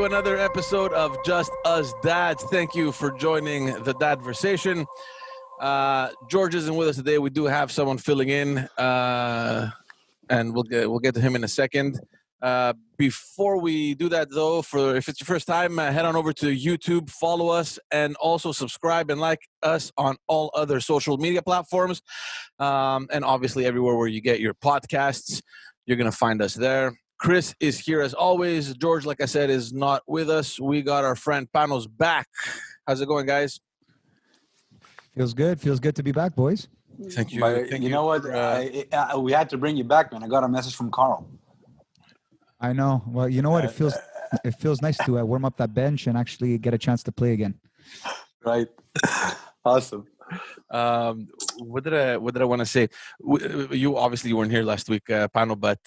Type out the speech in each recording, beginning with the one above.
another episode of Just Us Dads. Thank you for joining the Dadversation. George isn't with us today. We do have someone filling in, and we'll get to him in a second. Before we do that, though, if it's your first time, head on over to YouTube, follow us, and also subscribe and like us on all other social media platforms, and obviously everywhere where you get your podcasts. You're gonna find us there. Chris is here as always. George, like I said, is not with us. We got our friend Panos back. How's it going, guys? Feels good. Feels good to be back, boys. Thank you. But Thank you know what? We had to bring you back, man. I got a message from Carl. I know. Well, you know what? It feels nice to warm up that bench and actually get a chance to play again. Right. Awesome. What did I want to say? You obviously weren't here last week, Pano, but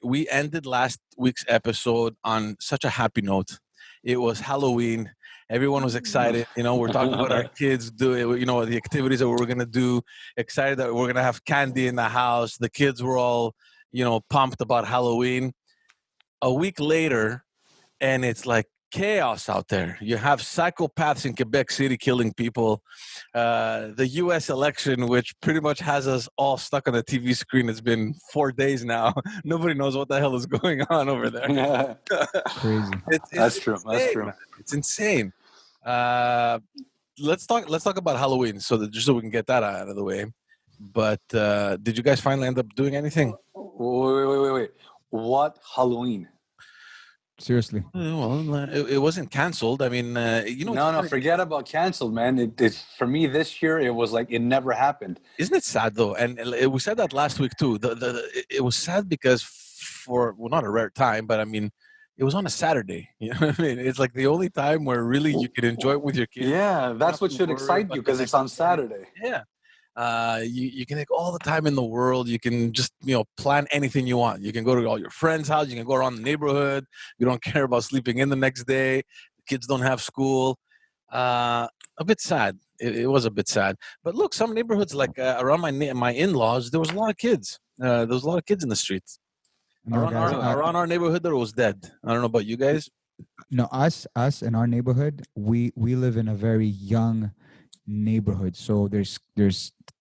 we ended last week's episode on such a happy note. It was Halloween. Everyone was excited. You know, we're talking about our kids doing, the activities that we were going to do. Excited that we're going to have candy in the house. The kids were all, pumped about Halloween. A week later, and it's like chaos out there. You have psychopaths in Quebec City killing people. The U.S. election, which pretty much has us all stuck on the TV screen. It's been 4 days now. Nobody knows what the hell is going on over there. Yeah. Crazy. That's true. That's true. It's insane. Let's talk about Halloween, just so we can get that out of the way. But did you guys finally end up doing anything? Wait. What Halloween? Seriously. Well, it wasn't canceled. I mean, No, forget about canceled, man. It's for me this year. It was like it never happened. Isn't it sad though? And we said that last week too. It was sad because not a rare time, but I mean, it was on a Saturday. You know what I mean? It's like the only time where really you could enjoy it with your kids. Yeah, that's what should excite you because it's on Saturday. Yeah. You can take all the time in the world. You can just, plan anything you want. You can go to all your friends' house. You can go around the neighborhood. You don't care about sleeping in the next day. The kids don't have school. A bit sad. It was a bit sad. But look, some neighborhoods, like around my in-laws, there was a lot of kids. There was a lot of kids in the streets. No, Around our neighborhood, there was dead. I don't know about you guys. No, us in our neighborhood, we live in a very young neighborhood. So there's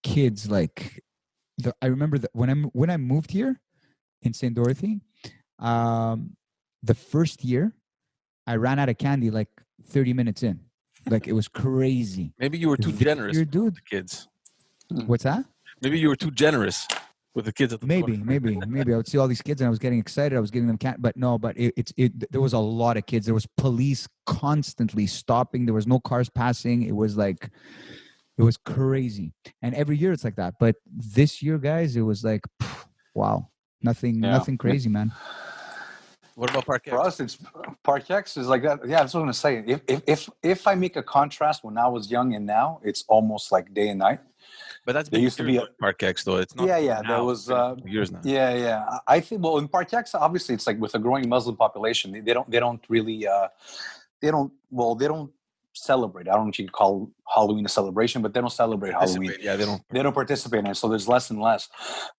kids like I remember that when I moved here in St. Dorothy, the first year I ran out of candy like 30 minutes in. Like it was crazy. Maybe you were too generous with the kids. What's that? Maybe you were too generous with the kids at the maybe I would see all these kids and I was getting excited. I was giving them candy, but no, there was a lot of kids. There was police constantly stopping. There was no cars passing. It was crazy. And every year it's like that. But this year, guys, it was like, wow, nothing crazy, man. What about Park X? For us, it's Park X is like that. Yeah, that's what I'm gonna say. If I make a contrast when I was young and now, it's almost like day and night. But that's there used to be a Park X though. It's not. Yeah. There was years now. Yeah. I think in Park X, obviously, it's like with a growing Muslim population, they don't really celebrate. I don't know if you could call Halloween a celebration, but they don't celebrate Halloween. Yeah, they don't participate in it. So there's less and less.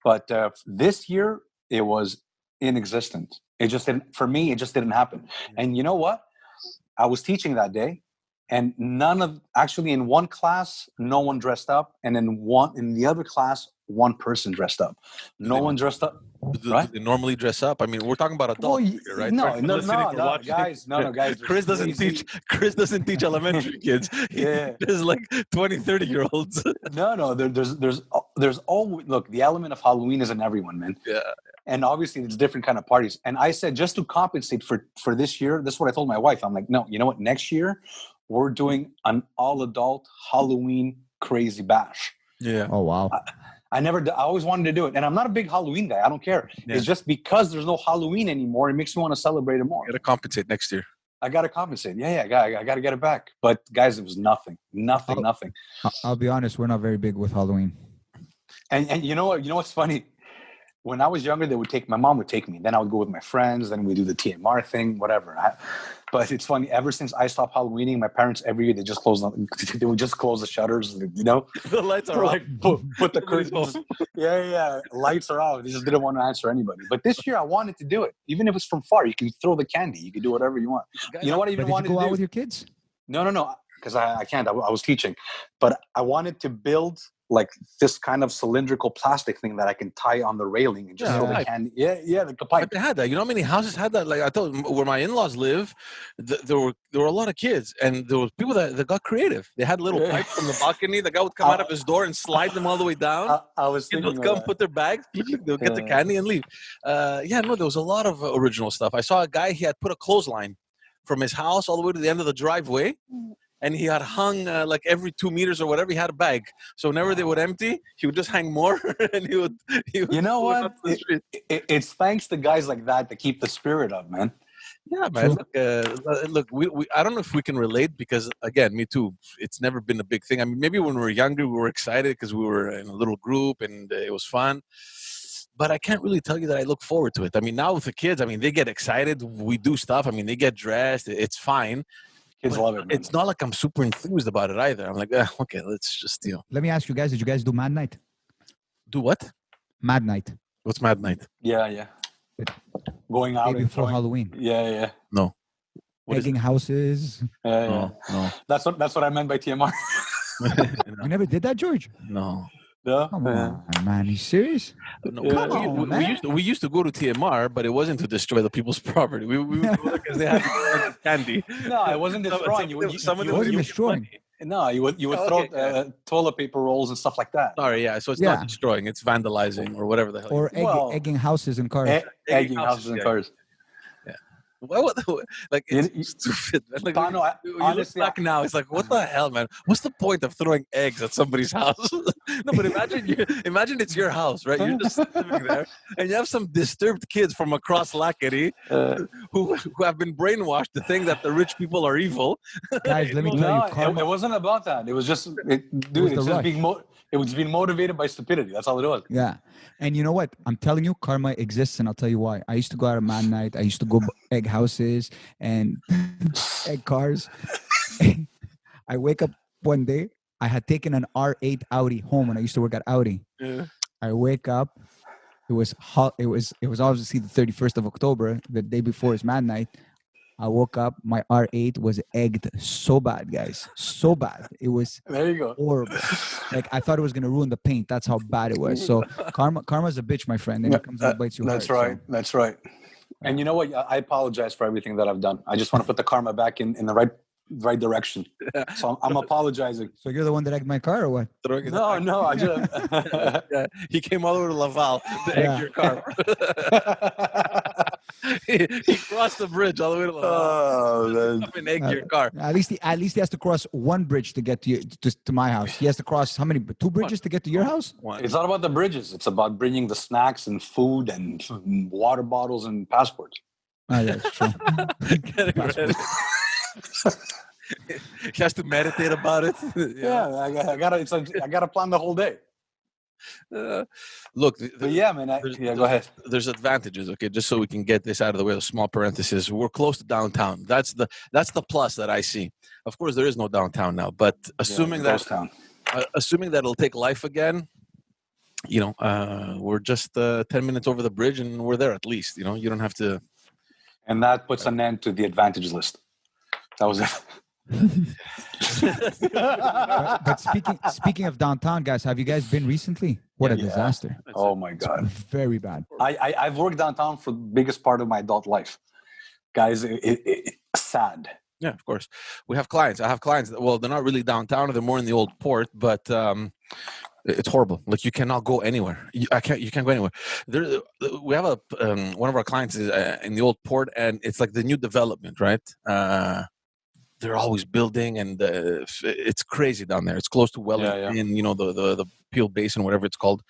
But this year it was inexistent. It just didn't. For me, it just didn't happen. And you know what? I was teaching that day. And in one class, no one dressed up. And in the other class, one person dressed up. No one dressed up. Right? Do they normally dress up? I mean, we're talking about adults, right? No, guys. Chris doesn't teach elementary kids. There's like 20, 30-year-olds. No. There's always, look, the element of Halloween is in everyone, man. Yeah. And obviously, it's different kind of parties. And I said, just to compensate for this year, this is what I told my wife. I'm like, no, you know what? Next year, we're doing an all-adult Halloween crazy bash. Yeah. Oh, wow. I always wanted to do it. And I'm not a big Halloween guy. I don't care. Yeah. It's just because there's no Halloween anymore, it makes me want to celebrate it more. You got to compensate next year. I got to compensate. Yeah. I got to get it back. But guys, it was nothing. I'll be honest. We're not very big with Halloween. And you know what's funny? when I was younger, my mom would take me. Then I would go with my friends. Then we do the TMR thing, whatever. But it's funny. Ever since I stopped Halloweening, my parents every year they would just close the shutters. You know, The lights are like put the curtains. Yeah. Lights are off. They just didn't want to answer anybody. But this year, I wanted to do it. Even if it's from far, you can throw the candy. You can do whatever you want. Guys, You know what I even But did you wanted go to out do? with your kids? No, because I can't. I was teaching, but I wanted to build like this kind of cylindrical plastic thing that I can tie on the railing and just throw the pipe. candy. Yeah, like the pipe. But they had that. You know how many houses had that? Like I told where my in-laws live, there were a lot of kids, and there were people that got creative. They had little pipes from the balcony. The guy would come out of his door and slide them all the way down. I was Kids thinking would come, put their bags, they'll get the candy and leave. There was a lot of original stuff. I saw a guy, he had put a clothesline from his house all the way to the end of the driveway. And he had hung like every 2 meters or whatever, he had a bag. So whenever they would empty, he would just hang more, and he would you know what? It's thanks to guys like that keep the spirit up, man. Yeah, man. Look, we I don't know if we can relate because, again, me too. It's never been a big thing. I mean, maybe when we were younger, we were excited because we were in a little group and it was fun. But I can't really tell you that I look forward to it. I mean, now with the kids, I mean, they get excited. We do stuff. I mean, they get dressed. It's fine. Kids love it, man. It's not like I'm super enthused about it either. I'm like, okay, let's just, Let me ask you guys, did you guys do Mad Night? Do what? Mad Night. What's Mad Night? Yeah. Going out Day before Halloween. Yeah. No. Egging houses. No. That's what I meant by TMR. You never did that, George? No. Come on, man. Are you serious? No, Yeah. we used to go to TMR, but it wasn't to destroy the people's property. We would go there because they had candy. No, it wasn't destroying. It wasn't destroying. No, you would throw toilet paper rolls and stuff like that. Sorry, yeah. So it's not destroying; it's vandalizing or whatever the hell. Or egging houses and cars. Egging houses and cars. Like it's stupid. Like, Pano, honestly, look back now, it's like, what the hell, man? What's the point of throwing eggs at somebody's house? No, but imagine it's your house, right? You're just living there, and you have some disturbed kids from across Lackady who have been brainwashed to think that the rich people are evil. Guys, let me tell you, it wasn't about that. It was just, it was being motivated by stupidity. That's all it was. Yeah. And you know what? I'm telling you, karma exists, and I'll tell you why. I used to go out at Mad Night. I used to go egg houses and egg cars. I wake up one day. I had taken an R8 Audi home when I used to work at Audi. Yeah. I wake up. It was hot. It was obviously the 31st of October, the day before his Mad Night. I woke up, my R8 was egged so bad, guys. So bad. It was there you go. Horrible. Like, I thought it was going to ruin the paint. That's how bad it was. So karma's a bitch, my friend. And it comes and bites you hard. That's right. And you know what? I apologize for everything that I've done. I just want to put the karma back in the right direction. So I'm apologizing. So you're the one that egged my car or what? No, I just... Yeah, he came all the way to Laval to egg your car. he crossed the bridge all the way to Laval. And egg your car. At least he has to cross one bridge to get to my house. He has to cross how many? 2 bridges to get to your house? One. It's not about the bridges. It's about bringing the snacks and food and water bottles and passports. Oh, yeah, it's true. Getting ready. He has to meditate about it. I gotta plan the whole day. Look, man. Go ahead. There's advantages, okay. Just so we can get this out of the way. A small parenthesis. We're close to downtown. That's the plus that I see. Of course, there is no downtown now, but assuming that it'll take life again, we're just 10 minutes over the bridge, and we're there at least. You don't have to. And that puts an end to the advantage list. That was it. But speaking of downtown, guys, have you guys been recently? What a disaster! Oh my God, very bad. I've worked downtown for the biggest part of my adult life, guys. It's sad. Yeah, of course. We have clients. I have clients. Well, they're not really downtown; they're more in the old port, but. It's horrible. Like, you cannot go anywhere. You can't go anywhere. We have one of our clients is in the old port, and it's like the new development, right? They're always building, and it's crazy down there. It's close to Wellington, the Peel Basin, whatever it's called.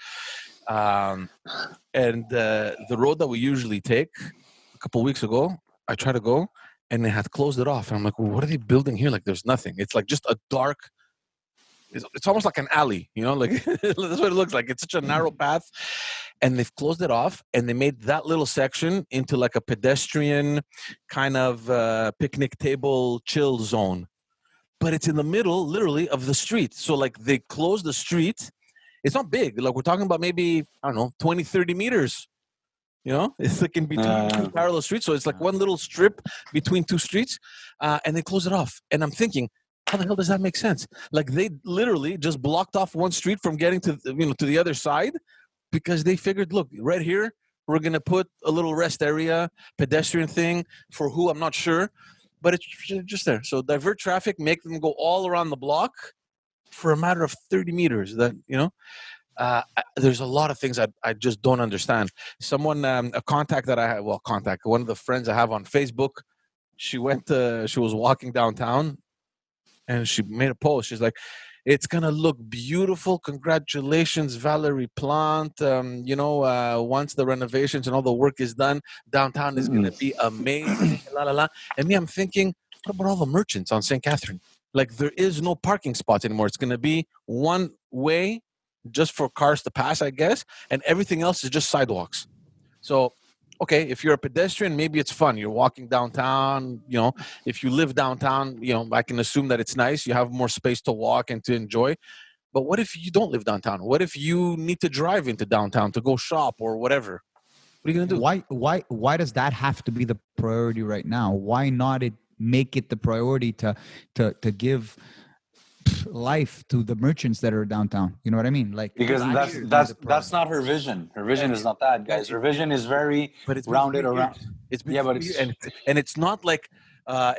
And the road that we usually take, a couple of weeks ago, I tried to go, and they had closed it off. And I'm like, well, what are they building here? Like, there's nothing. It's like just a dark it's almost like an alley, like that's what it looks like. It's such a narrow path, and they've closed it off, and they made that little section into like a pedestrian kind of picnic table chill zone. But it's in the middle, literally, of the street. So like they closed the street. It's not big. Like we're talking about maybe, I don't know, 20, 30 meters. It's like in between two parallel streets. So it's like one little strip between two streets, and they close it off. And I'm thinking, how the hell does that make sense? Like they literally just blocked off one street from getting to to the other side, because they figured, look, right here we're gonna put a little rest area, pedestrian thing for who I'm not sure, but it's just there. So divert traffic, make them go all around the block for a matter of 30 meters. There's a lot of things I just don't understand. Someone, a contact that I have, one of the friends I have on Facebook, she was walking downtown, and she made a post. She's like, it's going to look beautiful. Congratulations, Valerie Plant. Once the renovations and all the work is done, downtown is going to be amazing. La, la, la. And me, I'm thinking, what about all the merchants on St. Catherine? Like, there is no parking spots anymore. It's going to be one way just for cars to pass, I guess. And everything else is just sidewalks. So, okay, if you're a pedestrian, maybe it's fun. You're walking downtown, if you live downtown, I can assume that it's nice. You have more space to walk and to enjoy. But what if you don't live downtown? What if you need to drive into downtown to go shop or whatever? What are you going to do? Why does that have to be the priority right now? Why not make it the priority to give life to the merchants that are downtown? You know what I mean? Like, because that's not her vision. Her vision is not that, guys. Her vision is very rounded around. It's been and it's not like a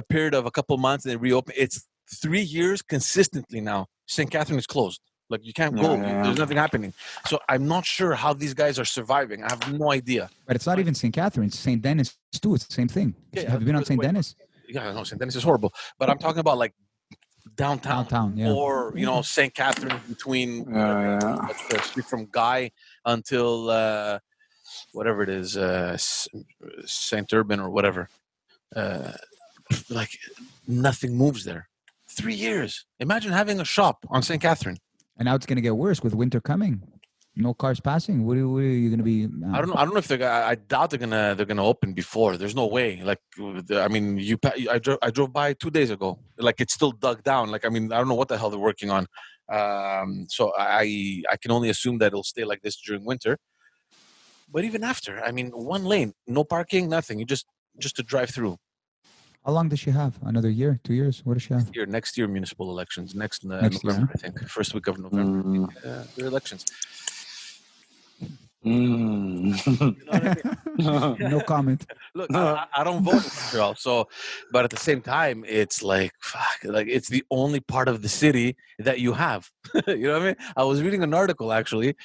period of a couple months and they reopen. It's 3 years consistently now. St. Catherine is closed. Like, you can't go. There's nothing happening. So I'm not sure how these guys are surviving. I have no idea. But it's not even St. Catherine. It's St. Denis too. It's the same thing. Have you been on St. Denis? Yeah, no, St. Denis is horrible. But I'm talking about like downtown, or St. Catherine between the street from Guy until whatever it is, St. Urban or whatever. Like, nothing moves there. 3 years. Imagine having a shop on St. Catherine. And now it's going to get worse with winter coming. No cars passing. What are you going to be? I don't know if I doubt they're gonna open before. There's no way. Like, I mean, I drove by 2 days ago. Like, it's still dug down. Like, I mean, I don't know what the hell they're working on. So I can only assume that it'll stay like this during winter. But even after, I mean, one lane, no parking, nothing. You just to drive through. How long does she have? Another year? 2 years? What does she have? Next year, municipal elections. Next November, year. I think. First week of November. There are elections. You know what I mean? No comment. Look, I don't vote in Montreal, but at the same time, it's like, fuck, like, it's the only part of the city that you have. You know what I mean? I was reading an article, actually,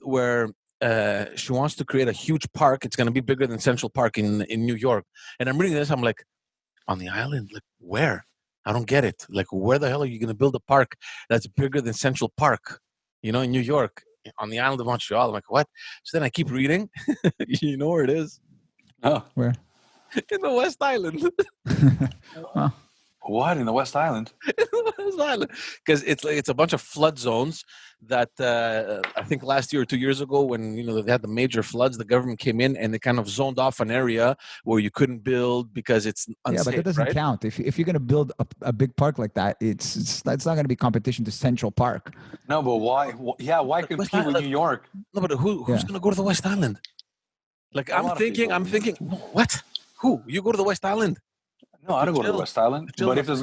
where she wants to create a huge park. It's going to be bigger than Central Park in New York. And I'm reading this, I'm like, on the island? Like, where? I don't get it. Like, where the hell are you going to build a park that's bigger than Central Park, in New York, on the island of Montreal? I'm like, what? So then I keep reading. You know where it is? Oh, where? In the West Island. Huh. What, in the West Island? Because it's a bunch of flood zones that I think last year or 2 years ago, when they had the major floods, the government came in and they kind of zoned off an area where you couldn't build because it's unsafe. Yeah, but that doesn't count. If you're going to build a big park like that, it's not going to be competition to Central Park. No, but why? Yeah, why compete with New York? No, but who's going to go to the West Island? Like, I'm thinking, what? Who? You go to the West Island? No, I don't go to the West Island. But if there's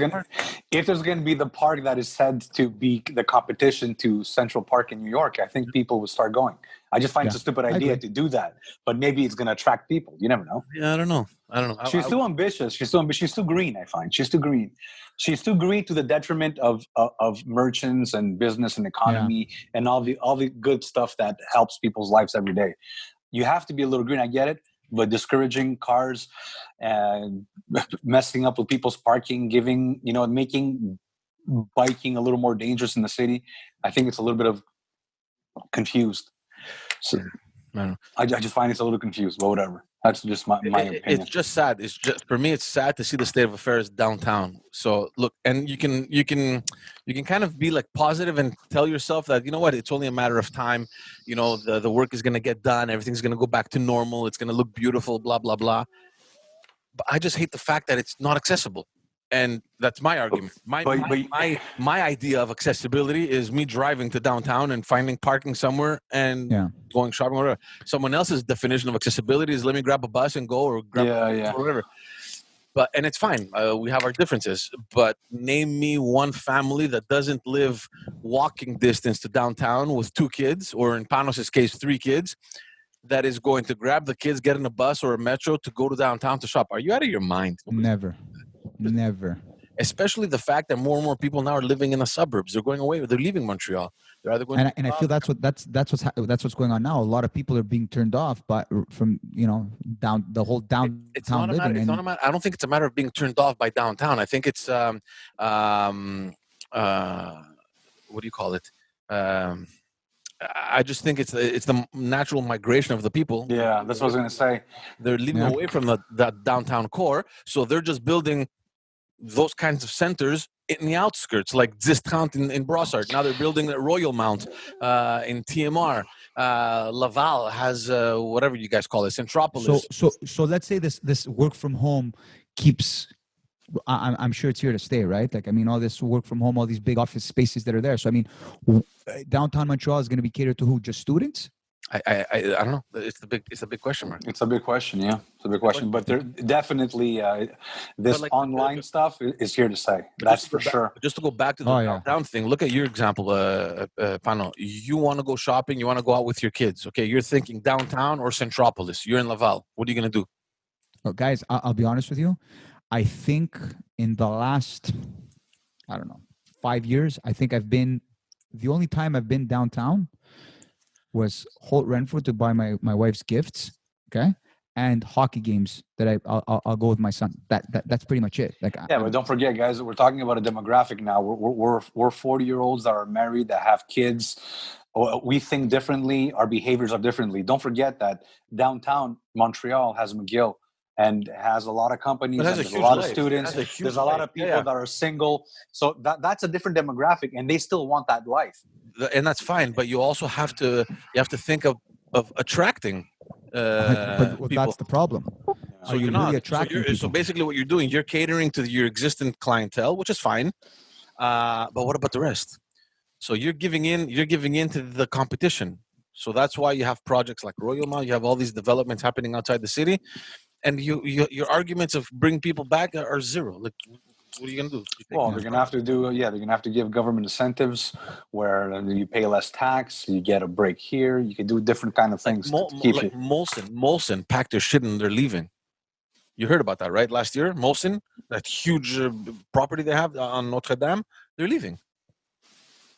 gonna be the park that is said to be the competition to Central Park in New York, I think people will start going. I just find it's a stupid idea to do that. But maybe it's gonna attract people. You never know. Yeah, I don't know. She's too ambitious. She's too green. I find she's too green. She's too green to the detriment of merchants and business and economy and all the good stuff that helps people's lives every day. You have to be a little green. I get it. But discouraging cars and messing up with people's parking, making biking a little more dangerous in the city. I think it's a little bit of confused. So, I just find it's a little confused, but whatever. That's just my opinion. It's just sad. It's just for me. It's sad to see the state of affairs downtown. So look, and you can kind of be like positive and tell yourself that, you know what, it's only a matter of time. You know, the work is going to get done. Everything's going to go back to normal. It's going to look beautiful. Blah blah blah. But I just hate the fact that it's not accessible. And that's my argument. My idea of accessibility is me driving to downtown and finding parking somewhere and going shopping or whatever. Someone else's definition of accessibility is let me grab a bus and go, or grab or whatever. And it's fine. We have our differences. But name me one family that doesn't live walking distance to downtown with 2 kids, or in Panos' case, 3 kids, that is going to grab the kids, get in a bus or a metro to go to downtown to shop. Are you out of your mind? Never. Especially the fact that more and more people now are living in the suburbs. They're going away. They're leaving Montreal. They're either going. And I feel that's what's going on now. A lot of people are being turned off from down the whole downtown living. It's not a matter. I don't think it's a matter of being turned off by downtown. I think it's what do you call it? I just think it's the natural migration of the people. Yeah, that's what I was going to say. They're leaving away from that downtown core, so they're just building those kinds of centers in the outskirts, like Zistkant in Brossard. Now they're building at Royal Mount in TMR. Laval has whatever you guys call it, Centropolis. So let's say this work from home keeps. I'm sure it's here to stay, right? Like, I mean, all this work from home, all these big office spaces that are there. So, I mean, downtown Montreal is going to be catered to who? Just students? I don't know. It's a big question mark. It's a big question, yeah. It's a big question. But there definitely this online stuff is here to stay. That's for sure. Just to go back to the downtown thing, look at your example, Pano. You want to go shopping, you want to go out with your kids. Okay, you're thinking downtown or Centropolis. You're in Laval. What are you going to do? Oh, guys, I'll be honest with you. I think in the last, 5 years, I think the only time I've been downtown was Holt Renfrew to buy my wife's gifts, okay, and hockey games that I'll go with my son. That's pretty much it. Like, but don't forget, guys, we're talking about a demographic now. We're 40-year-olds that are married, that have kids. We think differently. Our behaviors are differently. Don't forget that downtown Montreal has McGill and has a lot of companies. There's a lot of students. There's a lot of people that are single. So that's a different demographic, and they still want that life. And that's fine, but you also have to think of attracting but people. That's the problem. So you're not really attracting people. So basically what you're doing, you're catering to your existing clientele, which is fine. But what about the rest? So you're giving in to the competition. So that's why you have projects like Royal Mount. You have all these developments happening outside the city. And your arguments of bring people back are zero. Like, what are you going to do? Well, they're going to have to do, they're going to have to give government incentives where you pay less tax, you get a break here, you can do different kind of things to keep you. Molson packed their shit and they're leaving. You heard about that, right? Last year, Molson, that huge property they have on Notre Dame, they're leaving.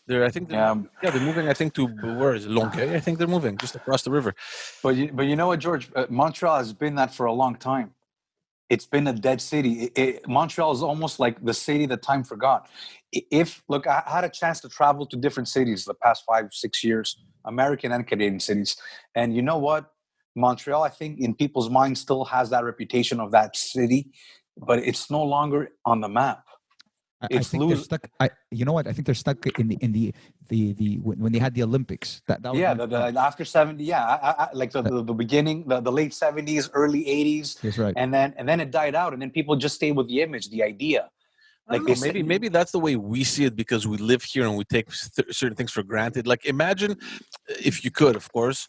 They're moving. I think to where is it? Longueuil. I think they're moving just across the river. But you know what, George? Montreal has been that for a long time. It's been a dead city. Montreal is almost like the city that time forgot. I had a chance to travel to different cities the past 5-6 years, American and Canadian cities, and you know what? Montreal, I think, in people's minds, still has that reputation of that city, but it's no longer on the map. I think they're stuck. You know what? I think they're stuck in the when they had the Olympics. That was after 70. Like the beginning, the late 70s, early 80s. That's right. And then it died out, and then people just stayed with the image, the idea. Like maybe that's the way we see it because we live here and we take certain things for granted. Like imagine, if you could, of course,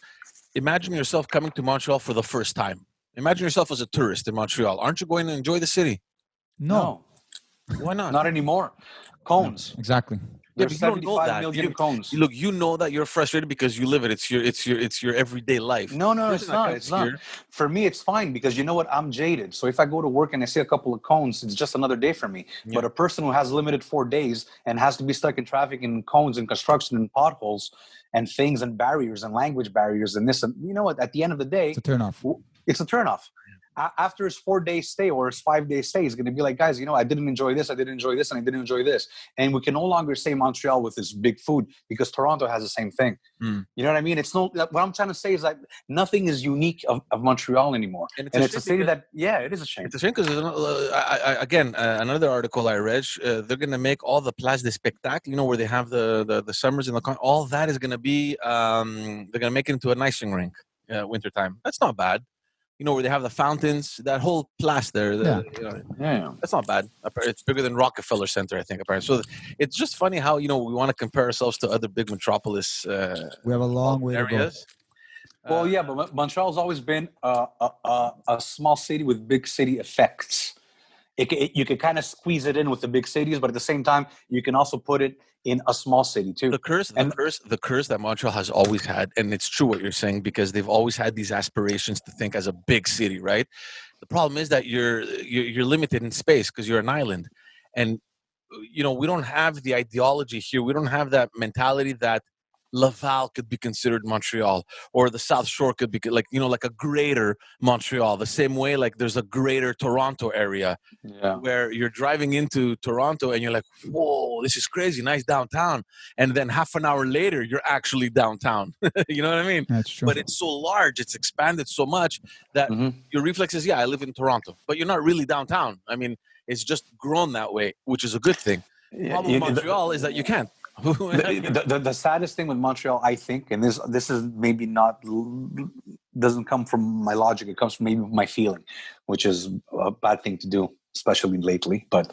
imagine yourself coming to Montreal for the first time. Imagine yourself as a tourist in Montreal. Aren't you going to enjoy the city? No. Why not? Not anymore. Cones. No, exactly. There's 75 million cones. Look, you know that you're frustrated because you live it. It's your everyday life. No, it's not. It's not. For me, it's fine because you know what? I'm jaded. So if I go to work and I see a couple of cones, it's just another day for me. Yeah. But a person who has limited 4 days and has to be stuck in traffic and cones and construction and potholes and things and barriers and language barriers and this, and you know what? At the end of the day, it's a turnoff. It's a turnoff. After his 4-day stay or his 5-day stay, he's going to be like, guys, I didn't enjoy this, and I didn't enjoy this. And we can no longer say Montreal with this big food because Toronto has the same thing. You know what I mean? It's what I'm trying to say is that nothing is unique of Montreal anymore. And it's a city that, it is a shame. It's a shame because, again, another article I read, they're going to make all the Place des Spectacles, where they have the summers and all that is going to be, they're going to make it into an icing rink wintertime. That's not bad. Where they have the fountains, that whole place there. That's not bad. It's bigger than Rockefeller Center, I think, apparently. So it's just funny how, we want to compare ourselves to other big metropolis we have a long way areas. To go. Well, but Montreal's always been a small city with big city effects. You can kind of squeeze it in with the big cities, but at the same time, you can also put it in a small city too. The curse that Montreal has always had, and it's true what you're saying, because they've always had these aspirations to think as a big city, right? The problem is that you're limited in space because you're an island, and we don't have the ideology here. We don't have that mentality that Laval could be considered Montreal, or the South Shore could be like a greater Montreal, the same way like there's a greater Toronto area where you're driving into Toronto and you're like, whoa, this is crazy, nice downtown, and then half an hour later you're actually downtown. You know what I mean? That's true. But it's so large, it's expanded so much that your reflex is, I live in Toronto, but you're not really downtown. I mean, it's just grown that way, which is a good thing. The problem with Montreal is that you can't. The saddest thing with Montreal, I think, and this is maybe doesn't come from my logic, it comes from maybe my feeling, which is a bad thing to do, especially lately. But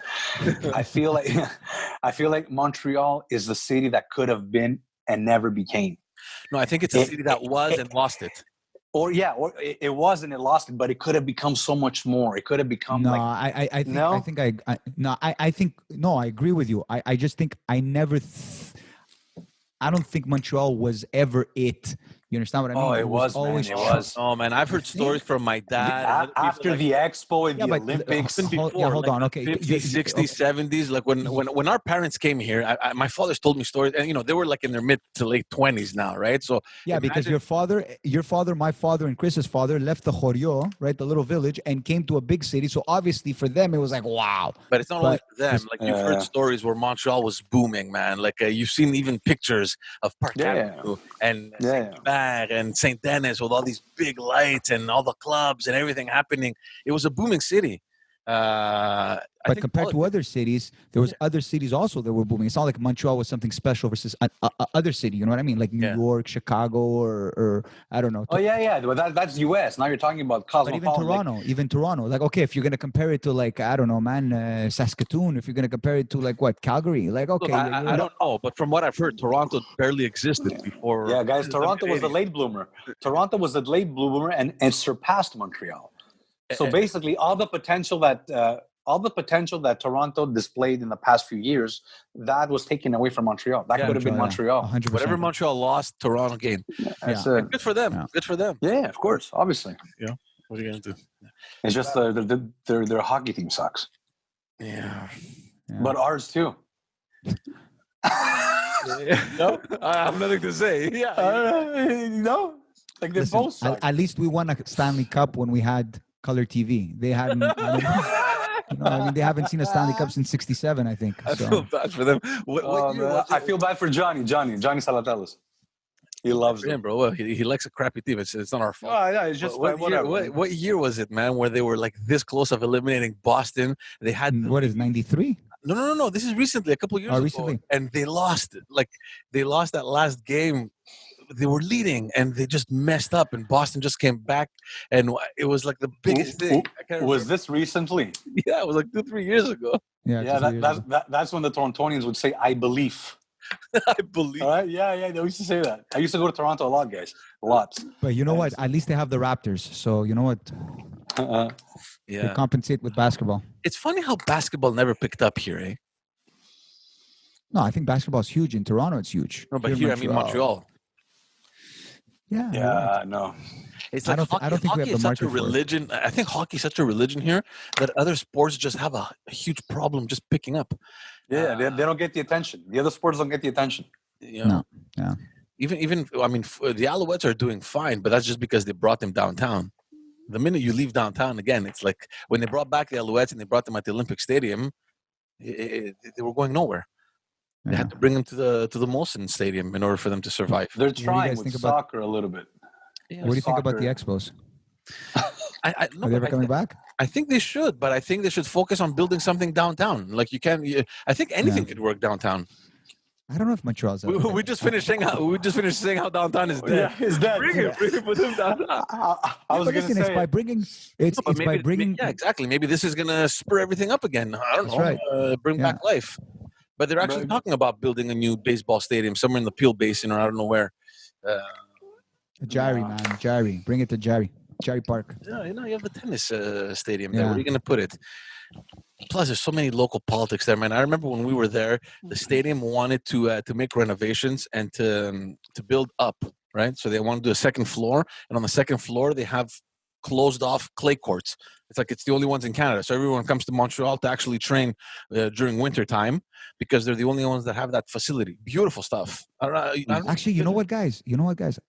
I feel like Montreal is the city that could have been and never became. No, I think it's a city that was and lost it. Or it was and it lost it, but it could have become so much more. It could have become I agree with you. I just think I don't think Montreal was ever it. You understand what I mean? Oh, it was always. Man, it was. Oh man, I've heard stories from my dad after the Expo and the Olympics. Hold on. Okay, 50s, 60s, 70s. Like when our parents came here, my father's told me stories, and they were like in their mid to late 20s now, right? So because your father, my father, and Chris's father left the Choryo, right, the little village, and came to a big city. So obviously for them it was like wow. But it's not only for them. Like you've heard stories where Montreal was booming, man. Like you've seen even pictures of Park Avenue and and St. Denis with all these big lights and all the clubs and everything happening. It was a booming city. But compared to other cities, there was other cities also that were booming. It's not like Montreal was something special versus other city. You know what I mean? Like New York, Chicago, or I don't know. Oh yeah. Well, that's U.S. Now you're talking about cosmopolitan. But even Toronto. Like, okay, if you're gonna compare it to like I don't know, man, Saskatoon. If you're gonna compare it to like what, Calgary? Like, okay, look, I don't know, but from what I've heard, Toronto barely existed before. Yeah, guys, Toronto was the late bloomer. Toronto was the late bloomer and surpassed Montreal. So basically, all the potential that Toronto displayed in the past few years, that was taken away from Montreal. That could have been Montreal. 100%. Whatever Montreal lost, Toronto gained. Good for them. Yeah. Good for them. Yeah, of course, obviously. Yeah. What are you gonna do? It's just their hockey team sucks. Yeah. But ours too. No, I have nothing to say. No, like they both suck. At least we won a Stanley Cup when we had color TV. They hadn't. They haven't seen a Stanley Cup since '67, I think. I feel bad for them. What year was it? I feel bad for Johnny Salatellis. He loves him, bro. Well, he likes a crappy team. It's not our fault. Oh, yeah, it's just what year was it, man? Where they were like this close of eliminating Boston? They had '93. No. This is recently, a couple of years ago. Recently. And they lost. Like they lost that last game. They were leading and they just messed up, and Boston just came back, and it was like the biggest thing. Was this recently? Yeah, it was like 2-3 years ago. That's when the Torontonians would say, "I believe." I believe. All right? Yeah. They used to say that. I used to go to Toronto a lot, guys. A lot. But you know what? At least they have the Raptors. So you know what? They compensate with basketball. It's funny how basketball never picked up here, eh? No, I think basketball is huge. In Toronto, it's huge. No, but here I mean Montreal. Yeah, no. It's like I don't think we have the market for religion. I think hockey is such a religion here that other sports just have a huge problem just picking up. Yeah, they don't get the attention. The other sports don't get the attention. No. Even I mean, the Alouettes are doing fine, but that's just because they brought them downtown. The minute you leave downtown, again, it's like when they brought back the Alouettes and they brought them at the Olympic Stadium, they were going nowhere. They Yeah. had to bring them to the Molson Stadium in order for them to survive. They're do you trying guys with think about- soccer a little bit. Yeah. What do you think about the Soccer. Expos? No, Are they ever coming back? I think they should, but I think they should focus on building something downtown. Like I think anything Yeah. could work downtown. I don't know if Montreal's. We just finished saying how downtown is dead. Yeah, it's dead. Bring it, put them downtown. I was But gonna listen, it's say by bringing. It's But by bringing. yeah, exactly. Maybe this is gonna spur everything up again. I don't That's know. right. Bring Yeah. back life. But they're actually But- talking about building a new baseball stadium somewhere in the Peel Basin or I don't know where. Jerry, Yeah. man, Jerry, bring it to Jerry Park. Yeah, you have the tennis stadium there. Yeah. Where are you going to put it? Plus, there's so many local politics there, man. I remember when we were there, the stadium wanted to make renovations and to build up, right? So they want to do a second floor, and on the second floor they have closed off clay courts. It's the only ones in Canada. So everyone comes to Montreal to actually train during winter time because they're the only ones that have that facility. Beautiful stuff. Actually, you know what, guys?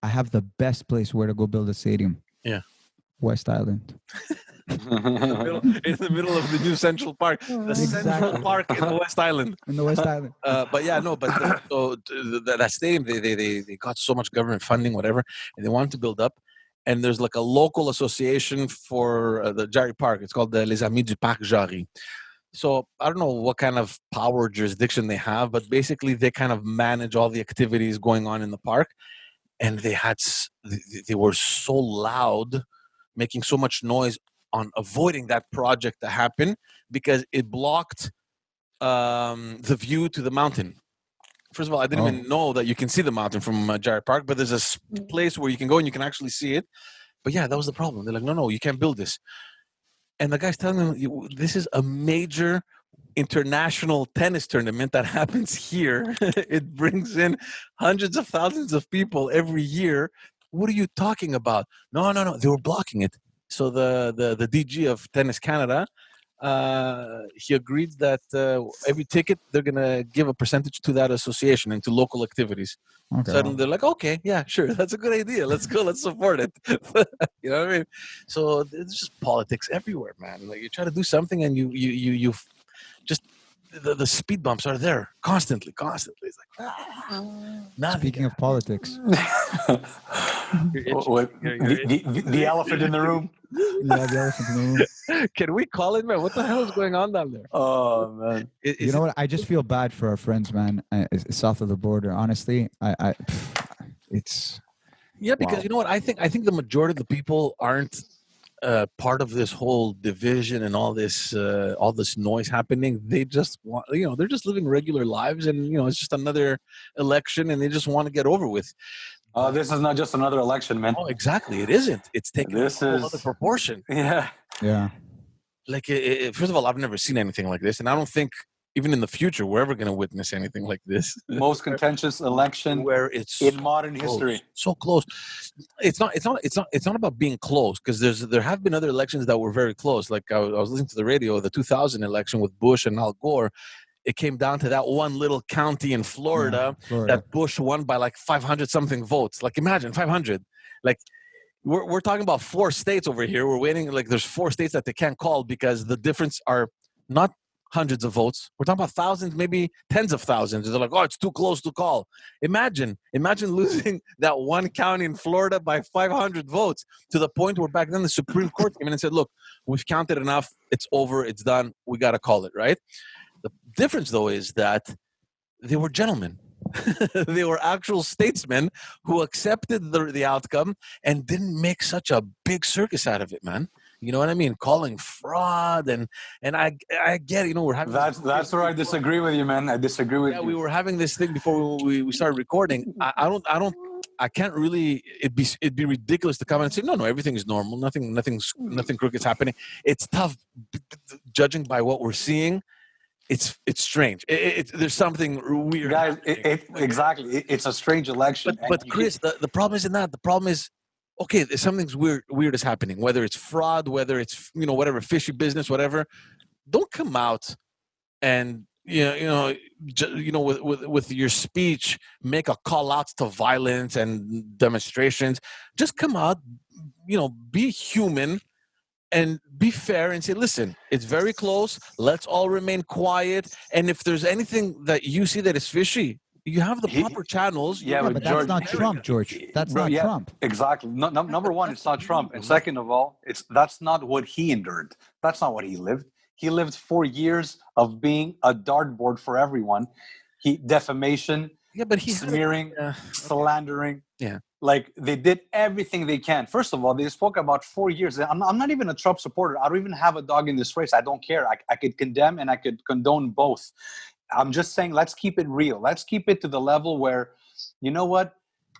I have the best place where to go build a stadium. Yeah. West Island. in the middle of the new Central Park, the Central Exactly. Park in the West Island. In the West Island. But yeah, no, but that stadium, they got so much government funding, whatever, and they wanted to build up. And there's like a local association for the Jarry Park. It's called the Les Amis du Parc Jarry. So I don't know what kind of power or jurisdiction they have, but basically they kind of manage all the activities going on in the park. And they were so loud, making so much noise on avoiding that project to happen because it blocked the view to the mountain. First of all, I didn't even know that you can see the mountain from Jarry Park, but there's a place where you can go and you can actually see it. But yeah, that was the problem. They're like, no, you can't build this. And the guy's telling them, this is a major international tennis tournament that happens here. It brings in hundreds of thousands of people every year. What are you talking about? No. They were blocking it. So the DG of Tennis Canada, he agreed that every ticket they're gonna give a percentage to that association and to local activities. Okay. So they're like, okay, yeah, sure, that's a good idea. Let's go, let's support it. You know what I mean? So there's just politics everywhere, man. Like you try to do something and you just the speed bumps are there constantly. It's like nothing. Speaking of politics, the elephant in the room. yeah, the elephant in the room. Can we call it, man? What the hell is going on down there? Oh man! You know what? I just feel bad for our friends, man, south of the border. Honestly, it's because wow. you know what? I think the majority of the people aren't part of this whole division and all this noise happening. They just want, they're just living regular lives, and it's just another election, and they just want to get over with. This is not just another election, man. Oh, exactly. It isn't. It's taking a whole other proportion. Yeah. Like, first of all, I've never seen anything like this, and I don't think even in the future we're ever going to witness anything like this. Most contentious election where it's in modern history. So close. It's not about being close, because there have been other elections that were very close. Like I was listening to the radio, the 2000 election with Bush and Al Gore. It came down to that one little county in Florida that Bush won by like 500 something votes. Like imagine 500. Like we're talking about 4 states over here. We're waiting. Like there's 4 states that they can't call because the difference are not hundreds of votes. We're talking about thousands, maybe tens of thousands. They're like, oh, it's too close to call. Imagine losing that one county in Florida by 500 votes, to the point where back then the Supreme Court came in and said, look, we've counted enough. It's over. It's done. We got to call it, right? The difference, though, is that they were gentlemen. They were actual statesmen who accepted the outcome and didn't make such a big circus out of it, man. You know what I mean? Calling fraud and I get, we're having that's where I disagree with you, man. I disagree with you. We were having this thing before we started recording. I can't really. It'd be ridiculous to come and say no, everything is normal. Nothing crooked is happening. It's tough judging by what we're seeing. It's strange. There's something weird. Guys, exactly. It's a strange election. But Chris, the problem isn't that. The problem is, okay, something's weird is happening. Whether it's fraud, whether it's whatever fishy business, whatever. Don't come out and with your speech, make a call outs to violence and demonstrations. Just come out, be human and be fair and say, listen, it's very close. Let's all remain quiet. And if there's anything that you see that is fishy, you have the proper channels. Yeah, but that's George, not Trump, George. That's bro, not yeah, Trump. exactly. Number one, it's not Trump, and second of all, that's not what he endured. That's not what he lived. He lived 4 years of being a dartboard for everyone. Defamation, but smearing, slandering. Yeah. Like, they did everything they can. First of all, they spoke about 4 years. I'm not even a Trump supporter. I don't even have a dog in this race. I don't care. I could condemn and I could condone both. I'm just saying, let's keep it real. Let's keep it to the level where, you know what?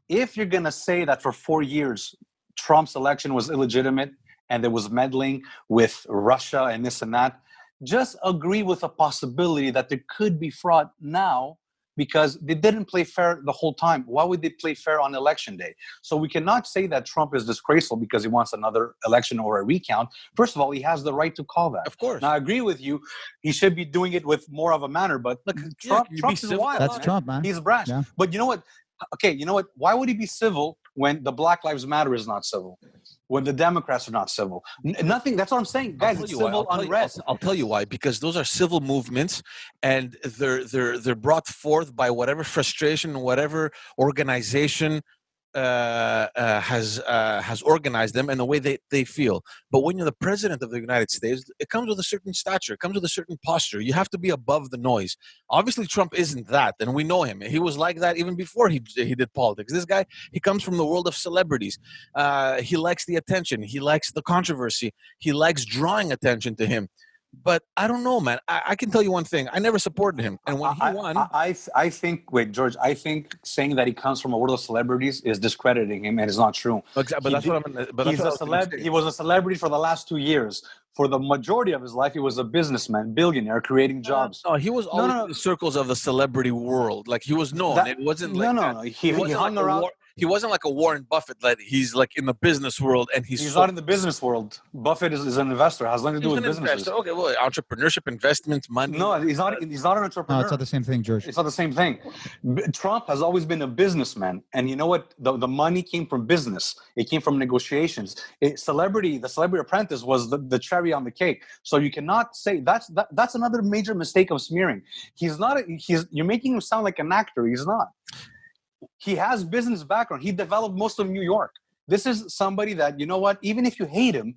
If you're going to say that for 4 years, Trump's election was illegitimate and there was meddling with Russia and this and that, just agree with a possibility that there could be fraud now, because they didn't play fair the whole time. Why would they play fair on election day? So we cannot say that Trump is disgraceful because he wants another election or a recount. First of all, he has the right to call that. Of course. Now, I agree with you. He should be doing it with more of a manner, but look, Trump is wild. That's Trump, man. He's brash. Yeah. But you know what? Okay, you know what? Why would he be civil when the Black Lives Matter is not civil? When the Democrats are not civil? Nothing. That's what I'm saying, guys. It's civil unrest. I'll tell you why. Because those are civil movements, and they're brought forth by whatever frustration, whatever organization has organized them and the way they feel. But when you're the president of the United States, it comes with a certain stature, it comes with a certain posture. You have to be above the noise. Obviously, Trump isn't that, and we know him. He was like that even before he did politics. This guy, he comes from the world of celebrities. He likes the attention. He likes the controversy. He likes drawing attention to him. But I don't know, man. I can tell you one thing. I never supported him. And when he won... I think, wait, George, I think saying that he comes from a world of celebrities is discrediting him, and it's not true. Exactly, but he was a celebrity for the last 2 years. For the majority of his life, he was a businessman, billionaire, creating jobs. No, he was always in the circles of the celebrity world. Like, he was known. It wasn't like No. He hung around... He wasn't like a Warren Buffett that he's like in the business world and he's not in the business world. Buffett is an investor. Has nothing to do with businesses. Okay, well, entrepreneurship, investments, money. No, he's not an entrepreneur. No, it's not the same thing, George. It's not the same thing. Trump has always been a businessman, and you know what? The money came from business. It came from negotiations. The Celebrity Apprentice was the cherry on the cake. So you cannot say that's another major mistake of smearing. You're making him sound like an actor. He's not. He has business background. He developed most of New York. This is somebody that, you know what, even if you hate him,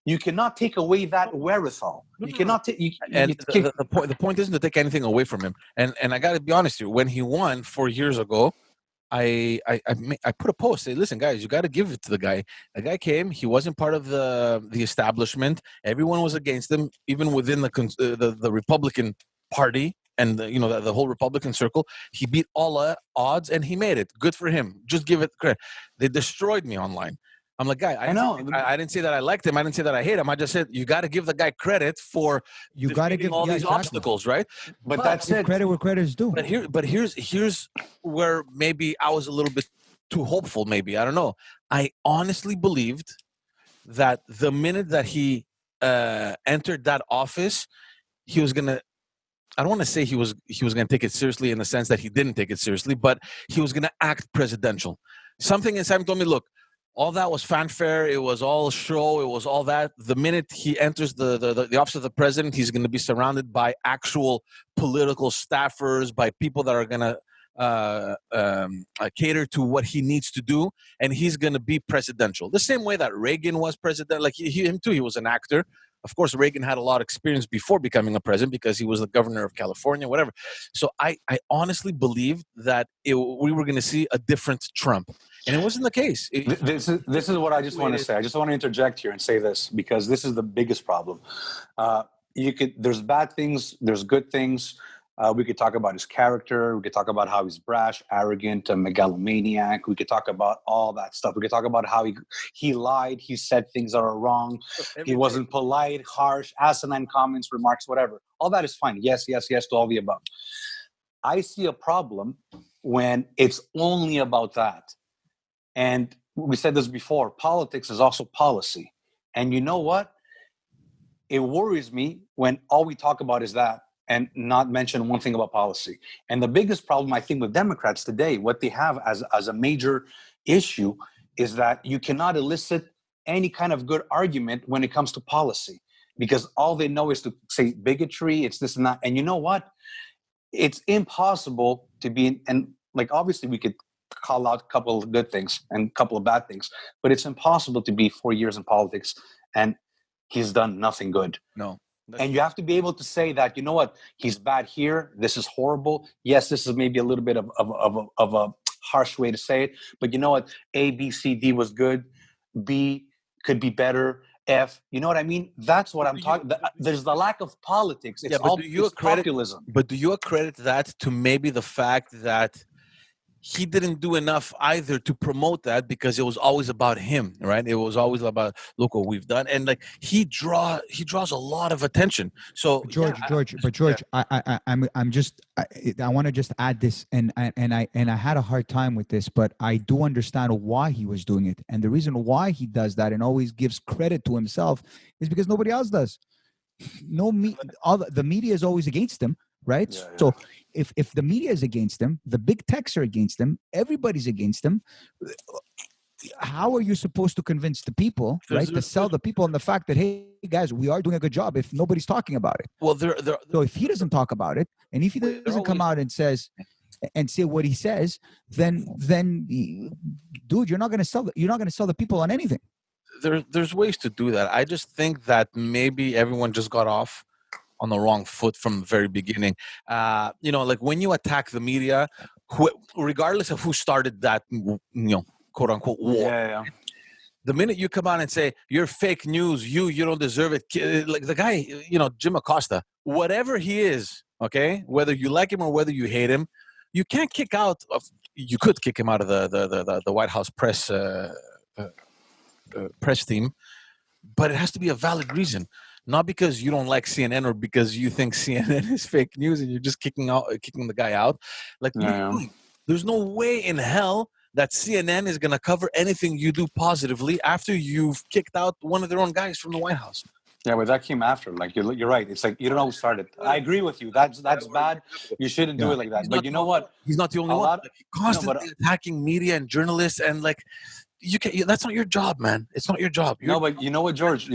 you cannot take away that wherewithal. You cannot take... The point isn't to take anything away from him. And I got to be honest with you, when he won 4 years ago, I put a post, say, listen, guys, you got to give it to the guy. The guy came. He wasn't part of the establishment. Everyone was against him, even within the Republican Party. And the whole Republican circle, he beat all odds and he made it. Good for him. Just give it credit. They destroyed me online. I'm like, guy, I know. I didn't say that I liked him. I didn't say that I hate him. I just said you got to give the guy credit for defeating all these obstacles, right? But that's it. Credit where credit is due. But here's where maybe I was a little bit too hopeful. Maybe I don't know. I honestly believed that the minute that he entered that office, he was gonna... I don't want to say he was going to take it seriously in the sense that he didn't take it seriously, but he was going to act presidential. Something inside me told me, look, all that was fanfare. It was all show. It was all that. The minute he enters the office of the president, he's going to be surrounded by actual political staffers, by people that are going to cater to what he needs to do, and he's going to be presidential. The same way that Reagan was president, like him too, he was an actor. Of course, Reagan had a lot of experience before becoming a president because he was the governor of California, whatever. So I honestly believed that we were going to see a different Trump. And it wasn't the case. This is what I just want to say. I just want to interject here and say this, because this is the biggest problem. There's bad things, there's good things. We could talk about his character. We could talk about how he's brash, arrogant, a megalomaniac. We could talk about all that stuff. We could talk about how he lied. He said things that are wrong. He wasn't polite, harsh, asinine comments, remarks, whatever. All that is fine. Yes to all the above. I see a problem when it's only about that. And we said this before. Politics is also policy. And you know what? It worries me when all we talk about is that. and not mention one thing about policy. And the biggest problem, I think, with Democrats today, what they have as a major issue is that you cannot elicit any kind of good argument when it comes to policy, because all they know is to say bigotry, it's this and that. And you know what? It's impossible to be, and like obviously we could call out a couple of good things and a couple of bad things, but it's impossible to be 4 years in politics and he's done nothing good. No. And you have to be able to say that, you know what, he's bad here, this is horrible. Yes, this is maybe a little bit of a harsh way to say it, but you know what, A, B, C, D was good, B could be better, F, you know what I mean? That's what I'm talking. There's the lack of politics. It's all populism. But do you accredit that to maybe the fact that he didn't do enough either to promote that, because it was always about him, right? It was always about, look what we've done, and like he draws a lot of attention. So George, I want to just add this, and I had a hard time with this, but I do understand why he was doing it, and the reason why he does that and always gives credit to himself is because nobody else does. The media is always against him, right? Yeah, yeah. So if the media is against him, the big techs are against him, everybody's against him. How are you supposed to convince the people, right, to sell the people on the fact that, hey, guys, we are doing a good job if nobody's talking about it? Well, so if he doesn't talk about it, and if he doesn't come out and say what he says, then dude, you're not going to sell the people on anything. There's ways to do that. I just think that maybe everyone just got off on the wrong foot from the very beginning. Like when you attack the media, regardless of who started that, quote unquote war. The minute you come out and say you're fake news, you don't deserve it, like the guy, Jim Acosta, whatever he is, okay, whether you like him or whether you hate him, you can't kick out. You could kick him out of the White House press team, but it has to be a valid reason. Not because you don't like CNN or because you think CNN is fake news and you're just kicking the guy out. Like, there's no way in hell that CNN is going to cover anything you do positively after you've kicked out one of their own guys from the White House. Yeah, but that came after. Like you're right. It's like you don't know who started. I agree with you. That's bad. You shouldn't do it like that. But you know what? He's not the only one. Like, constantly attacking media and journalists, and like, you can't. That's not your job, man. It's not your job. But you know what, George?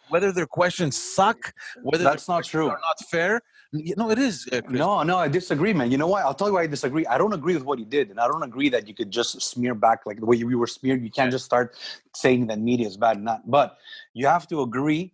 Whether their questions suck, whether that's not true or not fair. It is. No, I disagree, man. You know why? I'll tell you why I disagree. I don't agree with what he did, and I don't agree that you could just smear back like the way we were smeared. You can't just start saying that media is bad, not. But you have to agree.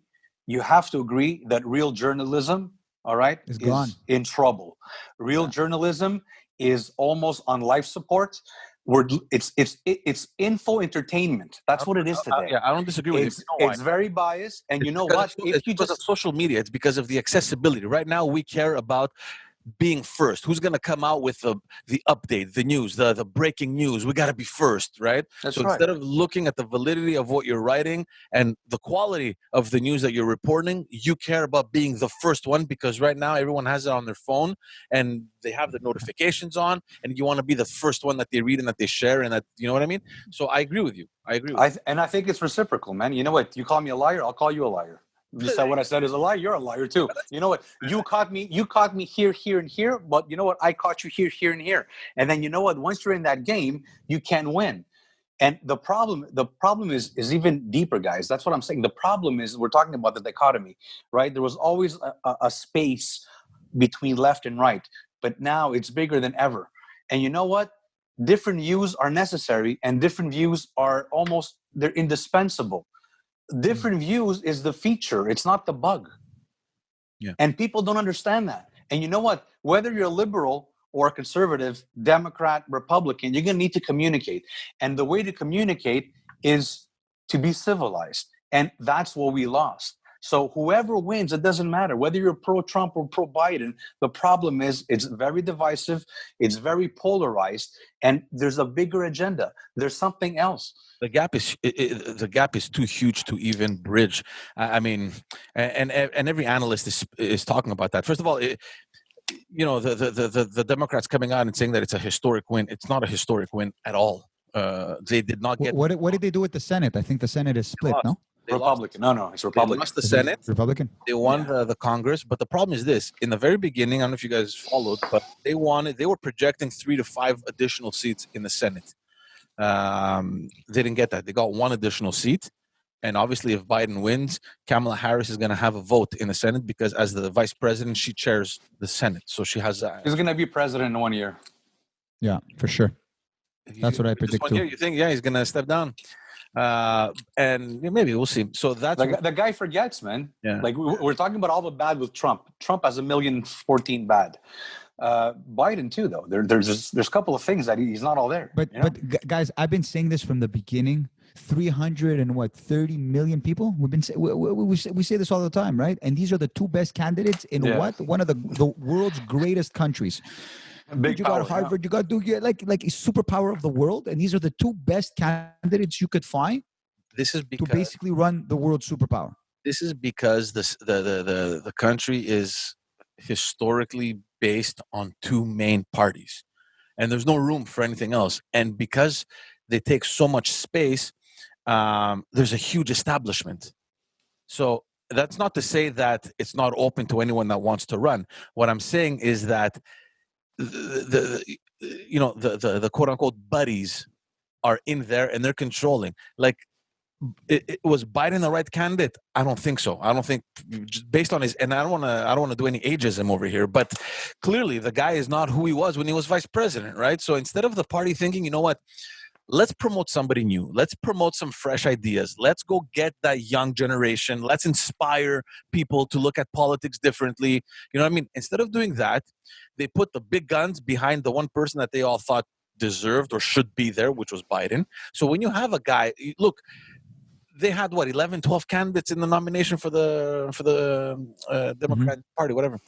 You have to agree that real journalism, all right, is in trouble. Real journalism is almost on life support. It's info entertainment. That's what it is today. I don't disagree with you. It's very biased, and you know what? It's because of social media. It's because of the accessibility. Right now, we care about being first. Who's going to come out with the update, the news, the breaking news? We got to be first, right? That's so right. Instead of looking at the validity of what you're writing and the quality of the news that you're reporting, you care about being the first one, because right now everyone has it on their phone and they have the notifications on, and you want to be the first one that they read and that they share, and that, you know what I mean? So I agree with you. And I think it's reciprocal, man. You know what? You call me a liar, I'll call you a liar. You said what I said is a lie. You're a liar too. You know what? You caught me here, and here. But you know what? I caught you here, and here. And then you know what? Once you're in that game, you can win. And the problem is even deeper, guys. That's what I'm saying. The problem is we're talking about the dichotomy, right? There was always a space between left and right, but now it's bigger than ever. And you know what? Different views are necessary, and different views are they're indispensable. Different views is the feature. It's not the bug. Yeah. And people don't understand that. And you know what? Whether you're liberal or conservative, Democrat, Republican, you're going to need to communicate. And the way to communicate is to be civilized. And that's what we lost. So whoever wins, it doesn't matter. Whether you're pro-Trump or pro-Biden, the problem is it's very divisive, it's very polarized, and there's a bigger agenda. There's something else. The gap is too huge to even bridge. I mean, and every analyst is talking about that. First of all, the Democrats coming out and saying that it's a historic win. It's not a historic win at all. They did not get. What did they do with the Senate? I think the Senate is split. No. They Republican. No, it's They Republican. lost the Is it Senate. Republican? They won the Congress, but the problem is this: in the very beginning, I don't know if you guys followed, but they were projecting 3 to 5 additional seats in the Senate. They didn't get that. They got 1 additional seat, and obviously, if Biden wins, Kamala Harris is going to have a vote in the Senate because, as the vice president, she chairs the Senate, so she has. He's going to be president in 1 year. Yeah, for sure. That's what I predict too. You think? Yeah, he's going to step down. And maybe we'll see. So that's the guy forgets, man. Yeah. Like we're talking about all the bad with Trump. Trump has 1,014 bad. Biden too, though. There's a couple of things that he's not all there. But guys, I've been saying this from the beginning. 330 million people. We say this all the time, right? And these are the 2 best candidates in one of the world's greatest countries. Big you power, got Harvard, you got Duke, like a superpower of the world, and these are the 2 best candidates you could find. This is because, to basically run the world superpower. This is because the country is historically based on 2 main parties, and there's no room for anything else. And because they take so much space, there's a huge establishment. So that's not to say that it's not open to anyone that wants to run. What I'm saying is that the quote unquote buddies are in there and they're controlling. Like, it was Biden the right candidate? I don't think so. I don't think, based on his, and I don't want to do any ageism over here, but clearly the guy is not who he was when he was vice president, right? So instead of the party thinking, you know what, let's promote somebody new. Let's promote some fresh ideas. Let's go get that young generation. Let's inspire people to look at politics differently. You know what I mean? Instead of doing that, they put the big guns behind the one person that they all thought deserved or should be there, which was Biden. So when you have a guy, look, they had 11, 12 candidates in the nomination for the Democrat Party, whatever.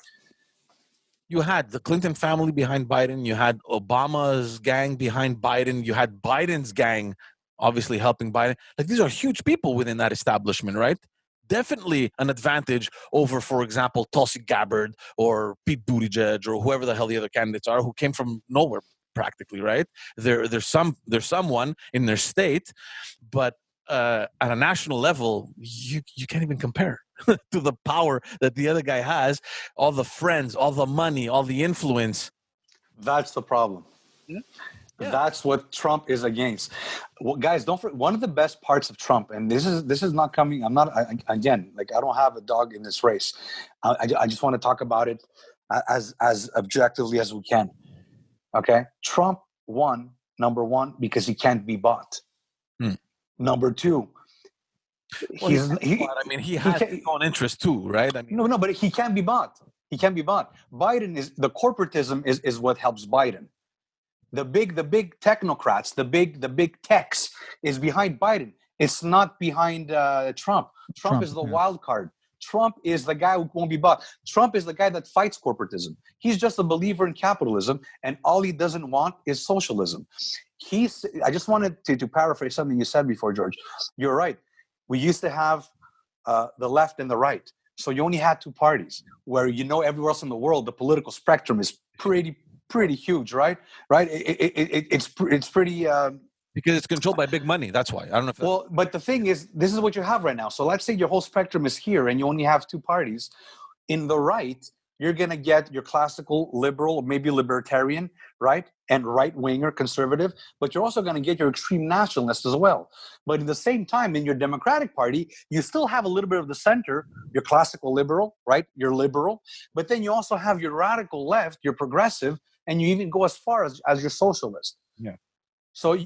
You had the Clinton family behind Biden. You had Obama's gang behind Biden. You had Biden's gang, obviously helping Biden. Like, these are huge people within that establishment, right? Definitely an advantage over, for example, Tulsi Gabbard or Pete Buttigieg or whoever the hell the other candidates are who came from nowhere practically, right? There's someone in their state, but at a national level, you can't even compare to the power that the other guy has, all the friends, all the money, all the influence. That's the problem. Yeah. That's what Trump is against. Well, guys, don't forget, one of the best parts of Trump, and this is not coming, I don't have a dog in this race. I just want to talk about it as objectively as we can. Okay? Trump won, number 1, because he can't be bought. Number 2, he has his own interest too, right? I mean, no, but he can't be bought. He can't be bought. Biden is the corporatism is what helps Biden. The big technocrats, the big techs is behind Biden. It's not behind Trump. Trump is the wild card. Trump is the guy who won't be bought. Trump is the guy that fights corporatism. He's just a believer in capitalism, and all he doesn't want is socialism. I just wanted to paraphrase something you said before, George. You're right. We used to have the left and the right. So you only had 2 parties, where everywhere else in the world, the political spectrum is pretty huge, right? Right? It's pretty... because it's controlled by big money. That's why. I don't know if... Well, but the thing is, this is what you have right now. So let's say your whole spectrum is here and you only have 2 parties. In the right, you're going to get your classical liberal, or maybe libertarian, right? And right-winger conservative. But you're also going to get your extreme nationalist as well. But at the same time, in your Democratic Party, you still have a little bit of the center, your classical liberal, right? You're liberal. But then you also have your radical left, your progressive, and you even go as far as your socialist. Yeah. So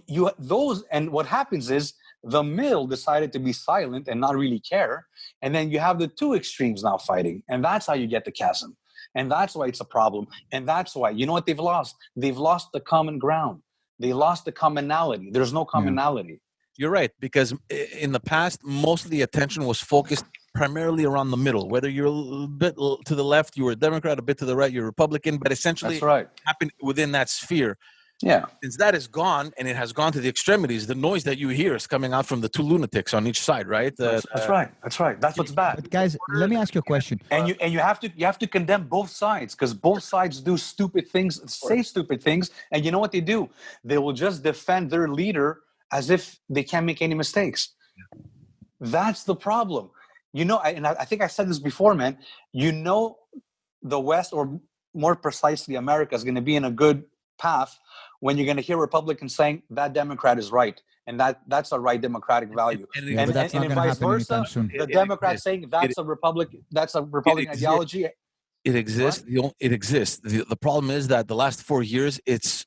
and what happens is the middle decided to be silent and not really care. And then you have the 2 extremes now fighting. And that's how you get the chasm. And that's why it's a problem. And that's why, you know what they've lost? They've lost the common ground. They lost the commonality. There's no commonality. You're right, because in the past, most of the attention was focused primarily around the middle. Whether you're a bit to the left, you were a Democrat, a bit to the right, you're a Republican, but essentially that's right. It happened within that sphere. Yeah. Since that is gone and it has gone to the extremities, the noise that you hear is coming out from the 2 lunatics on each side, right? That's right. That's right. That's what's bad. But guys, let me ask you a question. And you have to condemn both sides, because both sides do stupid things, say stupid things, and you know what they do? They will just defend their leader as if they can't make any mistakes. That's the problem. I think I said this before, man. The West, or more precisely America, is going to be in a good path when you're going to hear Republicans saying that Democrat is right, and that's a right democratic value. Yeah, but that's not going to vice happen anytime versa, soon. the Democrats saying that's a Republican ideology. It exists. It exists. The problem is that the last 4 years, it's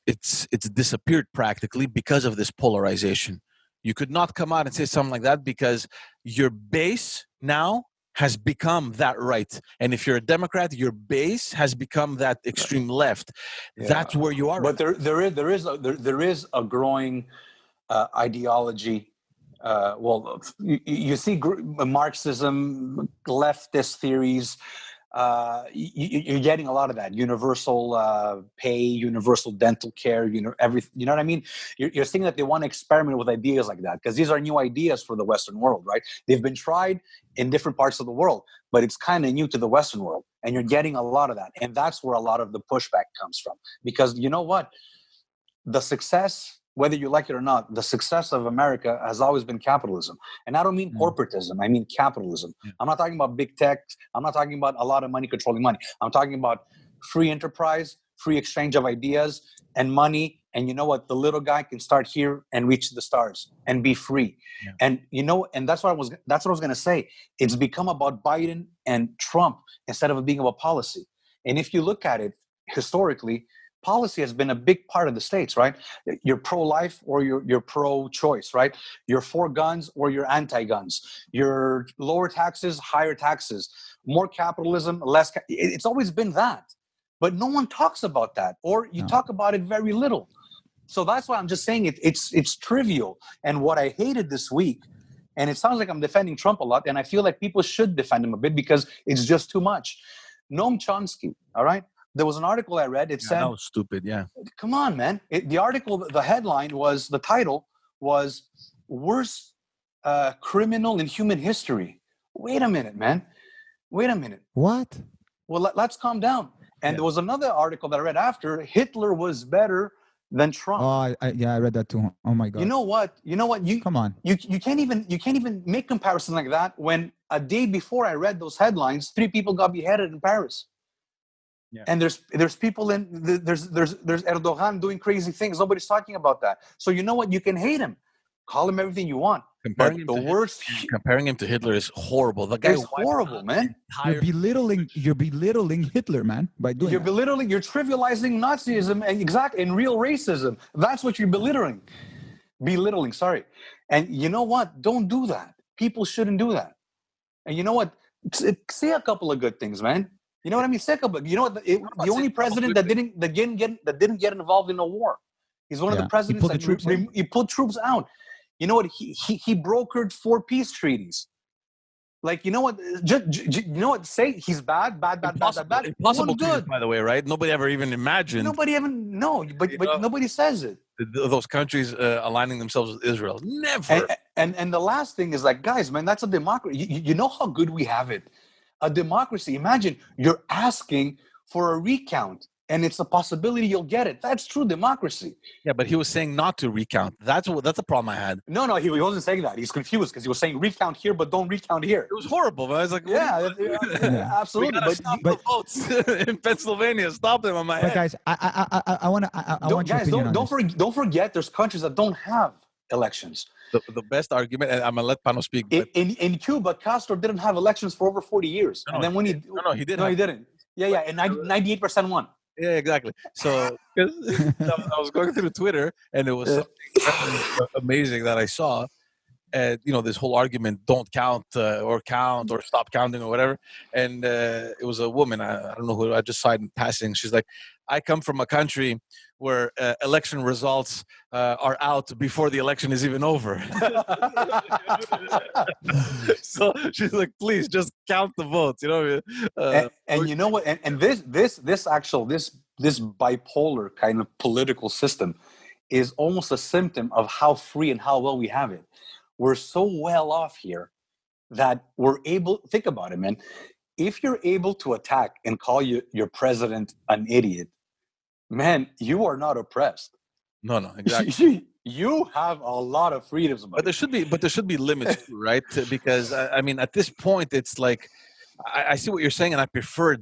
disappeared practically because of this polarization. You could not come out and say something like that because your base now has become that right. And if you're a Democrat, your base has become that extreme left. Yeah. That's where you are. But there is a growing ideology. You see Marxism, leftist theories. You're getting a lot of that universal pay, universal dental care, everything. You know what I mean? You're seeing that they want to experiment with ideas like that because these are new ideas for the Western world, right? They've been tried in different parts of the world, but it's kind of new to the Western world, and you're getting a lot of that, and that's where a lot of the pushback comes from. Because you know what, the success, whether you like it or not, the success of America has always been capitalism. And I don't mean corporatism, I mean capitalism. I'm not talking about big tech. I'm not talking about a lot of money controlling money. I'm talking about free enterprise, free exchange of ideas and money. And you know what? The little guy can start here and reach the stars and be free. Yeah. And that's what I was going to say. It's become about Biden and Trump instead of it being about policy. And if you look at it historically, policy has been a big part of the states, right? You're pro-life or you're pro-choice, right? You're for guns or you're anti-guns. You're lower taxes, higher taxes, more capitalism, less. It's always been that, but no one talks about that, or you talk about it very little. So that's why I'm just saying it's trivial. And what I hated this week, and it sounds like I'm defending Trump a lot, and I feel like people should defend him a bit because it's just too much. Noam Chomsky, all right? There was an article I read. It said, that was stupid. Yeah. Come on, man. The article, the headline was, the title was worst criminal in human history. Wait a minute, man. Wait a minute. What? Well, let's calm down. And there was another article that I read after. Hitler was better than Trump. Oh, I read that too. Oh my God. You know what? Come on. You can't even make comparisons like that when a day before I read those headlines, 3 people got beheaded in Paris. Yeah. And there's people there's Erdogan doing crazy things. Nobody's talking about that. So you know what? You can hate him, call him everything you want. Comparing him to Hitler is horrible. The guy is horrible, man. You're belittling Hitler, man, by doing. You're trivializing Nazism and real racism. That's what you're belittling. Sorry. And you know what? Don't do that. People shouldn't do that. And you know what? Say a couple of good things, man. You know what I mean? You know what? The only president that didn't get involved in a war. He's one of the presidents he pulled troops out. You know what? He brokered 4 peace treaties. Like, you know what? You know what? Say he's bad. Impossible good, by the way, right? Nobody ever even imagined. Nobody even but nobody says it. Those countries aligning themselves with Israel, never. And the last thing is like, guys, man, that's a democracy. You know how good we have it. A democracy. Imagine you're asking for a recount, and it's a possibility you'll get it. That's true democracy. Yeah, but he was saying not to recount. That's the problem I had. No, he wasn't saying that. He's confused because he was saying recount here, but don't recount here. It was horrible. But I was like, yeah, absolutely. But stop the votes in Pennsylvania. Stop them on my head. Guys, I want don't forget, there's countries that don't have elections. The best argument, and I'm gonna let Panos speak. In Cuba, Castro didn't have elections for over 40 years, and then when he didn't. No, he didn't. Yeah, and 98% won. Yeah, exactly. So I was going through Twitter, and it was something amazing that I saw. This whole argument: don't count or stop counting or whatever. And it was a woman. I don't know who. I just saw it in passing. She's like, I come from a country where election results are out before the election is even over. So she's like, please just count the votes. You know. And you know what? And this bipolar kind of political system is almost a symptom of how free and how well we have it. We're so well off here that we're able. Think about it, man. If you're able to attack and call your president an idiot, man, you are not oppressed. No, exactly. You have a lot of freedoms, But buddy. there should be limits, too, right? Because I mean, at this point, it's like I see what you're saying, and I prefer it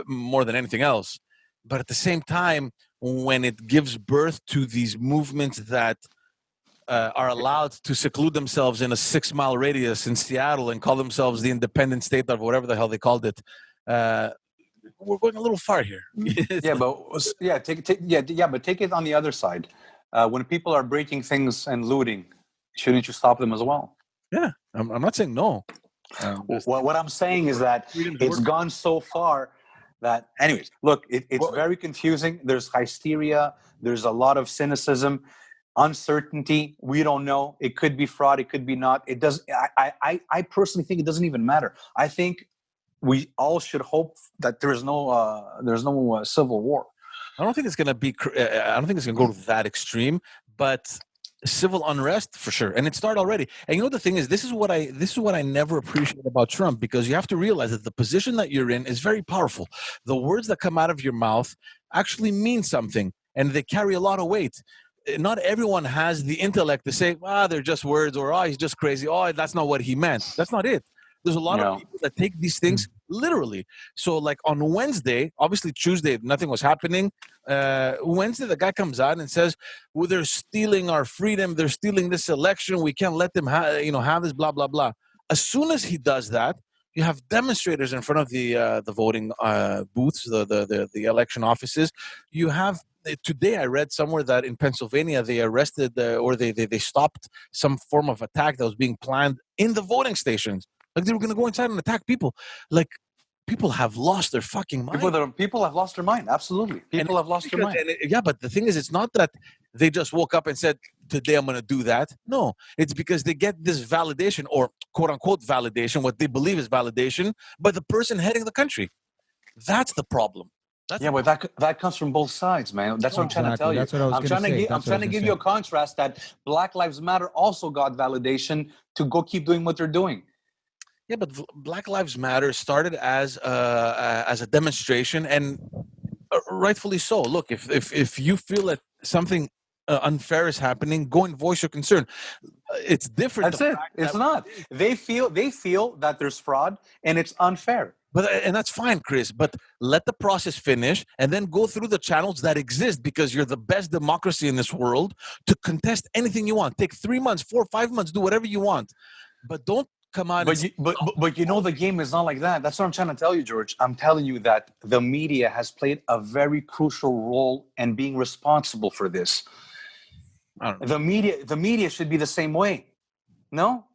more than anything else. But at the same time, when it gives birth to these movements that are allowed to seclude themselves in a 6 mile radius in Seattle and call themselves the independent state of whatever the hell they called it, uh, we're going a little far here. It's Yeah, like- but take it on the other side. When people are breaking things and looting, shouldn't you stop them as well? yeah, I'm not saying no. What I'm saying is that Freedom's it's work. gone so far that, anyways, look, it's Well- very confusing. There's hysteria. There's a lot of cynicism, uncertainty. We don't know. It could be fraud. It could be not. It does. I personally think it doesn't even matter. I think we all should hope that there's no civil war. I don't think it's going to be. I don't think it's going to go to that extreme, but civil unrest for sure, and it started already. And you know the thing is, this is what I never appreciate about Trump, because you have to realize that the position that you're in is very powerful. The words that come out of your mouth actually mean something, and they carry a lot of weight. Not everyone has the intellect to say, they're just words, or he's just crazy. Oh, that's not what he meant. That's not it. There's a lot No. of people that take these things literally. So, like on Wednesday, obviously Tuesday, nothing was happening. Wednesday, the guy comes out and says, "Well, they're stealing our freedom. They're stealing this election. We can't let them have this. Blah blah blah." As soon as he does that, you have demonstrators in front of the voting booths, the election offices. You have. Today, I read somewhere that in Pennsylvania they arrested or they stopped some form of attack that was being planned in the voting stations. Like they were going to go inside and attack people. Like people have lost their fucking mind. People have lost their mind. Absolutely, people have lost their mind. Yeah, but the thing is, it's not that they just woke up and said, "Today I'm going to do that." No, it's because they get this validation, or quote unquote validation, what they believe is validation, by the person heading the country. That's the problem. But that comes from both sides, man. That's what I'm trying to tell you. That's what I was I'm trying to give you a contrast that Black Lives Matter also got validation to go keep doing what they're doing. Yeah, but Black Lives Matter started as a demonstration, and rightfully so. Look, if you feel that something unfair is happening, go and voice your concern. It's different. That's it. It's not. They feel that there's fraud and it's unfair. And that's fine, Chris. But let the process finish, and then go through the channels that exist, because you're the best democracy in this world to contest anything you want. Take 3 months, 4, 5 months, do whatever you want, but don't come out. But you know the game is not like that. That's what I'm trying to tell you, George. I'm telling you that the media has played a very crucial role in being responsible for this. I don't know. The media should be the same way. No?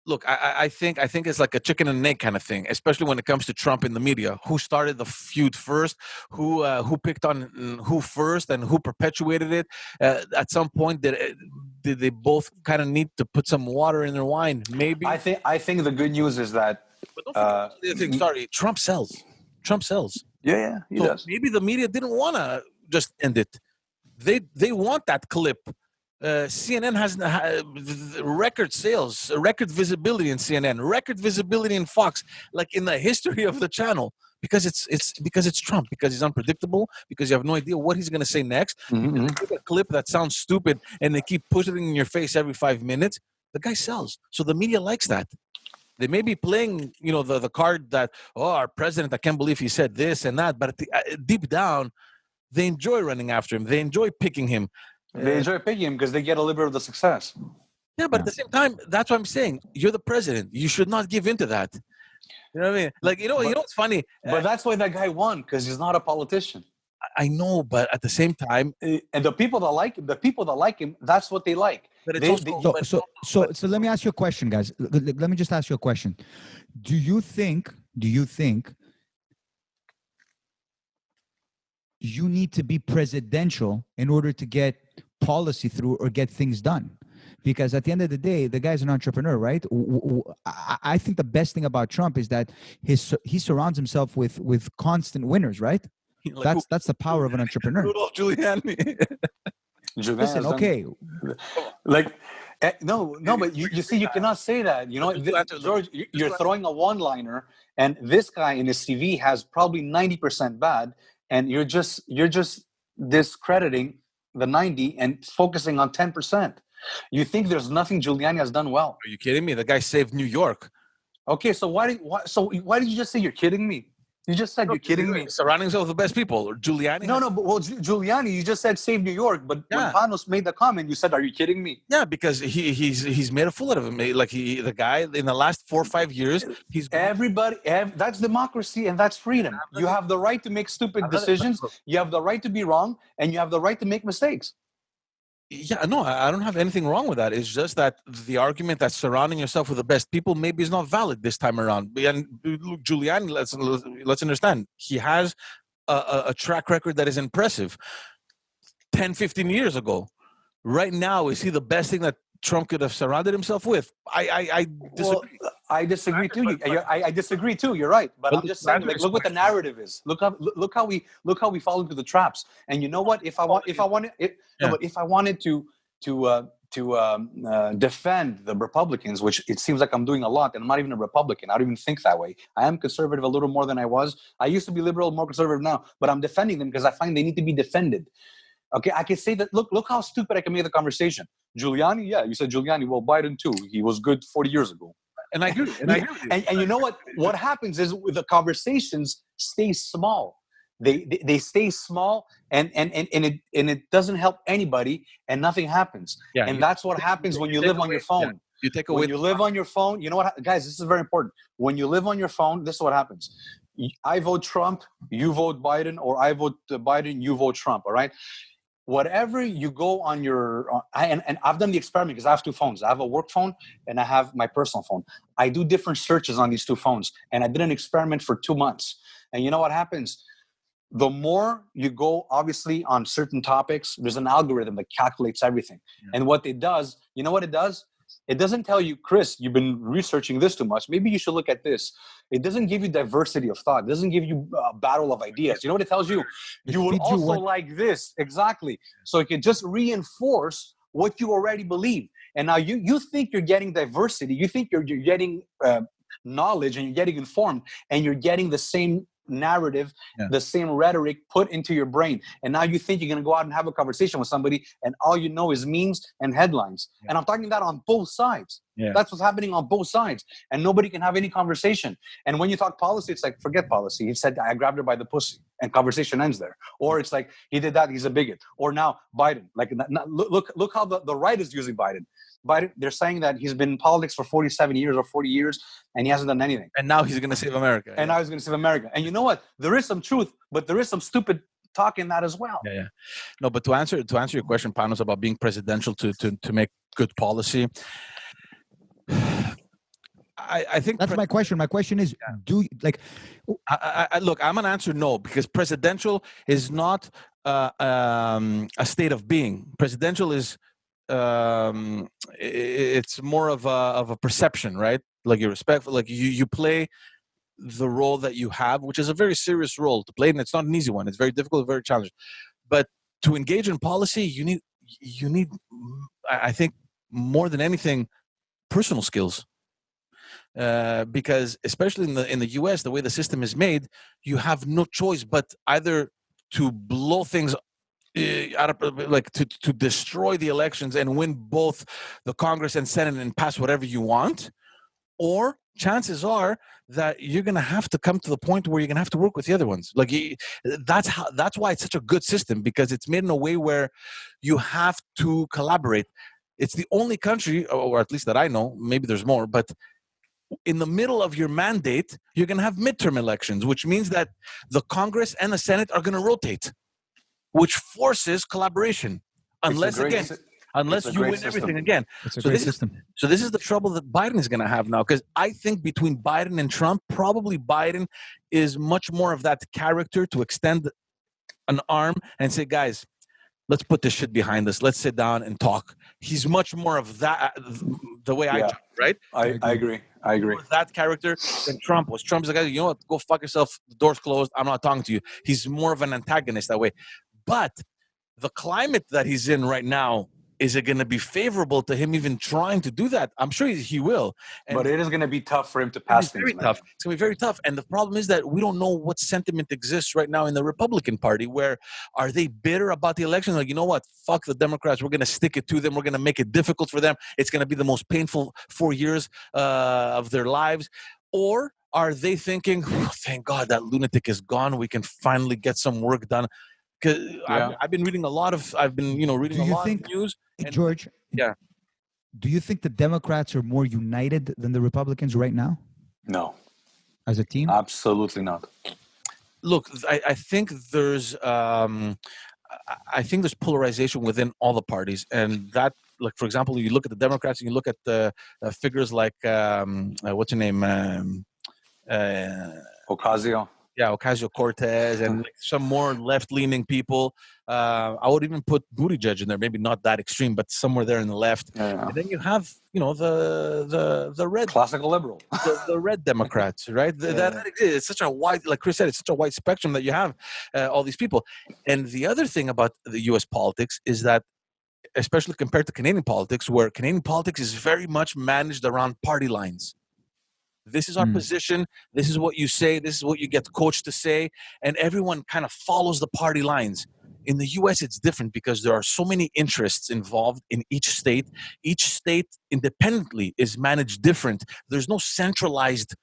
Look, I think it's like a chicken and egg kind of thing, especially when it comes to Trump in the media. Who started the feud first? Who picked on who first, and who perpetuated it? At some point, did they both kind of need to put some water in their wine? Maybe. I think the good news is that. But don't forget the other thing. Sorry, Trump sells. Trump sells. Yeah, he does. Maybe the media didn't want to just end it. They want that clip. CNN has record sales, record visibility in CNN, record visibility in Fox, like in the history of the channel, because it's Trump, because he's unpredictable, because you have no idea what he's going to say next. Mm-hmm. Take a clip that sounds stupid and they keep pushing it in your face every 5 minutes. The guy sells, so the media likes that. They may be playing, the card that, our president, I can't believe he said this and that, but deep down, they enjoy running after him. They enjoy picking him. They enjoy picking him because they get a little bit of the success. Yeah, but at the same time, that's what I'm saying. You're the president. You should not give in to that. You know what I mean? Like, you know what's funny? But that's why that guy won, because he's not a politician. I know, but at the same time, and the people that like him, that's what they like. But it's so let me ask you a question, guys. Let me just ask you a question. Do you think you need to be presidential in order to get policy through or get things done? Because at the end of the day, the guy's an entrepreneur, right? I think the best thing about Trump is that he surrounds himself with constant winners, right? Like that's the power of an entrepreneur. Rudolph Giuliani. Listen, okay. Like, no, but you see, you cannot say that. George, you're throwing a one-liner, and this guy in his CV has probably 90% bad, and you're just discrediting the 90 and focusing on 10%. You think there's nothing Giuliani has done well? Are you kidding me? The guy saved New York. Okay, so why did you just say you're kidding me? You just said you're kidding me. Surrounding himself with the best people. Giuliani. But Giuliani, you just said save New York, but when Panos made the comment, you said, "Are you kidding me?" Yeah, because he's made a fool out of him. Like the guy in the last 4 or 5 years, he's that's democracy and that's freedom. You have the right to make stupid decisions. You have the right to be wrong, and you have the right to make mistakes. Yeah, no, I don't have anything wrong with that. It's just that the argument that surrounding yourself with the best people maybe is not valid this time around. And look, Giuliani, let's understand, he has a track record that is impressive. 10, 15 years ago. Right now, is he the best thing that Trump could have surrounded himself with? I disagree. Well, I disagree too. I disagree too. You're right, but I'm just saying, like, look what the narrative is. Look how we fall into the traps. And you know what? If I wanted to defend the Republicans, which it seems like I'm doing a lot, and I'm not even a Republican. I don't even think that way. I am conservative a little more than I was. I used to be liberal, more conservative now, but I'm defending them because I find they need to be defended. Okay, I can say that. Look how stupid I can make the conversation. Giuliani, yeah, you said Giuliani. Well, Biden too. He was good 40 years ago. And I agree. And you know what? What happens is the conversations stay small. They stay small, and it doesn't help anybody, and nothing happens. Yeah, and that's what happens when you live on your phone. Yeah. You take away. When you live on your phone, you know what, guys? This is very important. When you live on your phone, this is what happens. I vote Trump, you vote Biden, or I vote Biden, you vote Trump. All right. Whatever you go on your, and I've done the experiment because I have two phones. I have a work phone and I have my personal phone. I do different searches on these two phones, and I did an experiment for 2 months. And you know what happens? The more you go, obviously, on certain topics, there's an algorithm that calculates everything. Yeah. And what it does, you know what it does? It doesn't tell you, Chris, you've been researching this too much. Maybe you should look at this. It doesn't give you diversity of thought. It doesn't give you a battle of ideas. You know what it tells you? You would also like this. Exactly. So it can just reinforce what you already believe. And now you think you're getting diversity. You think you're getting knowledge, and you're getting informed, and you're getting the same narrative, the same rhetoric put into your brain. And now you think you're going to go out and have a conversation with somebody, and all you know is memes and headlines. Yeah. And I'm talking that on both sides. Yeah. That's what's happening on both sides. And nobody can have any conversation. And when you talk policy, it's like, forget policy. He said, I grabbed her by the pussy, and conversation ends there. Or it's like, he did that, he's a bigot. Or now Biden, like, look how the right is using Biden. Biden, they're saying that he's been in politics for 47 years or 40 years, and he hasn't done anything. And now he's going to save America. And now he's going to save America. And you know what? There is some truth, but there is some stupid talk in that as well. Yeah. No, but to answer your question, Panos, about being presidential to make good policy, I think that's my question. My question is, do you, like? Look, I'm gonna answer no, because presidential is not a state of being. Presidential is it's more of a perception, right? Like you're respectful, like you play the role that you have, which is a very serious role to play, and it's not an easy one. It's very difficult, very challenging. But to engage in policy, you need, I think, more than anything, personal skills. Because especially in the US, the way the system is made, you have no choice but either to blow things out of, like, to destroy the elections and win both the Congress and Senate and pass whatever you want, or chances are that you're going to have to come to the point where you're going to have to work with the other ones. Like that's why it's such a good system, because it's made in a way where you have to collaborate. It's the only country, or at least that I know, maybe there's more, but in the middle of your mandate, you're going to have midterm elections, which means that the Congress and the Senate are going to rotate, which forces collaboration. Unless you win everything again. It's a great system. So this is the trouble that Biden is going to have now, because I think between Biden and Trump, probably Biden is much more of that character to extend an arm and say, guys, let's put this shit behind us. Let's sit down and talk. He's much more of that, the way I talk, right? I agree. That character than Trump was. Trump's the guy, you know what, go fuck yourself. The door's closed. I'm not talking to you. He's more of an antagonist that way. But the climate that he's in right now is it going to be favorable to him even trying to do that? I'm sure he will. And But it is going to be tough for him to it's gonna pass be very things, man. tough. It's going to be very tough. And the problem is that we don't know what sentiment exists right now in the Republican Party. Where are they bitter about the election? Like, you know what? Fuck the Democrats. We're going to stick it to them. We're going to make it difficult for them. It's going to be the most painful 4 years of their lives. Or are they thinking, oh, thank God that lunatic is gone. We can finally get some work done. Because I've been reading a lot of reading Do a you lot of think, news. And George? yeah. Do you think the Democrats are more united than the Republicans right now No, as a team? absolutely not. Look, I think there's polarization within all the parties, and that, like, for example, you look at the Democrats and you look at the figures like what's her name, Ocasio. Ocasio-Cortez, and like some more left-leaning people. I would even put Buttigieg in there, maybe not that extreme, but somewhere there in the left. Yeah. And then you have, the red, Classical liberal. the red Democrats, right? It's such a wide, like Chris said, it's such a wide spectrum that you have all these people. And the other thing about the U.S. politics is that, especially compared to Canadian politics, where Canadian politics is very much managed around party lines. This is our position. This is what you say. This is what you get coached to say. And everyone kind of follows the party lines. In the U.S., it's different because there are so many interests involved in each state. Each state independently is managed different. There's no centralized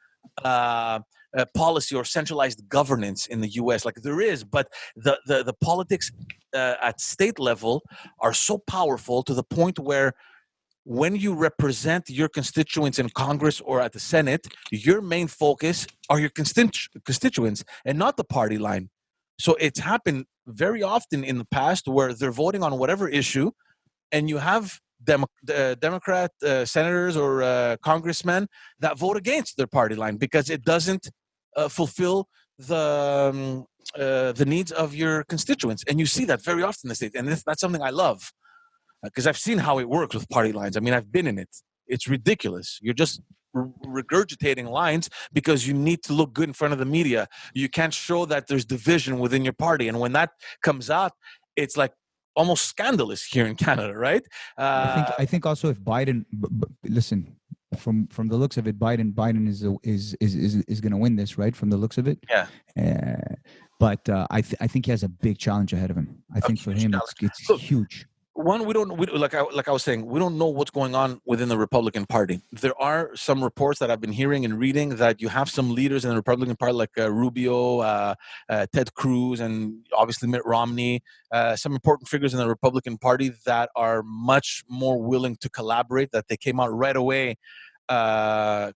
policy or centralized governance in the U.S. Like there is, but the politics at state level are so powerful to the point where when you represent your constituents in Congress or at the Senate, your main focus are your constituents and not the party line. So it's happened very often in the past where they're voting on whatever issue, and you have Democrat senators or congressmen that vote against their party line because it doesn't fulfill the needs of your constituents. And you see that very often in the state, and that's something I love. Because I've seen how it works with party lines. I mean, I've been in it. It's ridiculous. You're just regurgitating lines because you need to look good in front of the media. You can't show that there's division within your party. And when that comes out, it's like almost scandalous here in Canada, right? I think also if Biden, listen, from the looks of it, Biden is going to win this, right? From the looks of it, yeah. But I think he has a big challenge ahead of him. I think for him it's huge. One, like I was saying, we don't know what's going on within the Republican Party. There are some reports that I've been hearing and reading that you have some leaders in the Republican Party like Rubio, Ted Cruz, and obviously Mitt Romney, some important figures in the Republican Party that are much more willing to collaborate, that they came out right away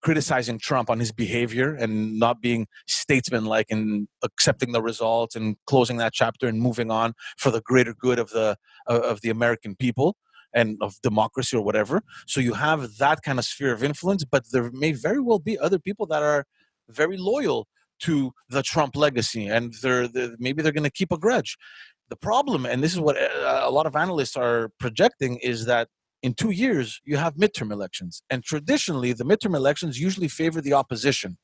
criticizing Trump on his behavior and not being statesmanlike and accepting the results and closing that chapter and moving on for the greater good of the American people and of democracy or whatever. So you have that kind of sphere of influence, but there may very well be other people that are very loyal to the Trump legacy, and maybe they're going to keep a grudge. The problem, and this is what a lot of analysts are projecting, is that in 2 years, you have midterm elections. And traditionally, the midterm elections usually favor the opposition.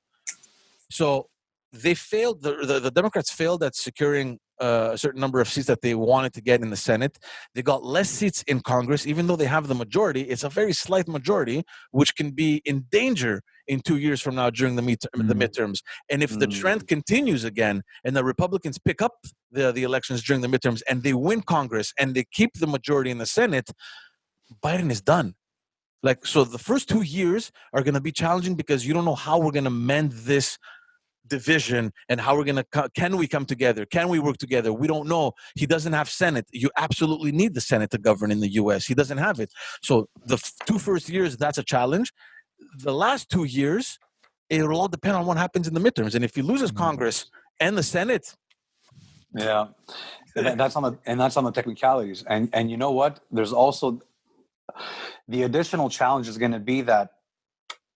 So they failed, the Democrats failed at securing a certain number of seats that they wanted to get in the Senate. They got less seats in Congress, even though they have the majority. It's a very slight majority, which can be in danger in 2 years from now during the midterms. And if the trend continues again, and the Republicans pick up the elections during the midterms, and they win Congress, and they keep the majority in the Senate, Biden is done. Like, so the first 2 years are going to be challenging because you don't know how we're going to mend this division and how we're going to, can we come together? Can we work together? We don't know. He doesn't have Senate. You absolutely need the Senate to govern in the U.S. He doesn't have it. So the 2 first years, that's a challenge. The last 2 years, it'll all depend on what happens in the midterms. And if he loses Congress and the Senate. Yeah. And that's on the technicalities. And you know what? There's also the additional challenge is going to be that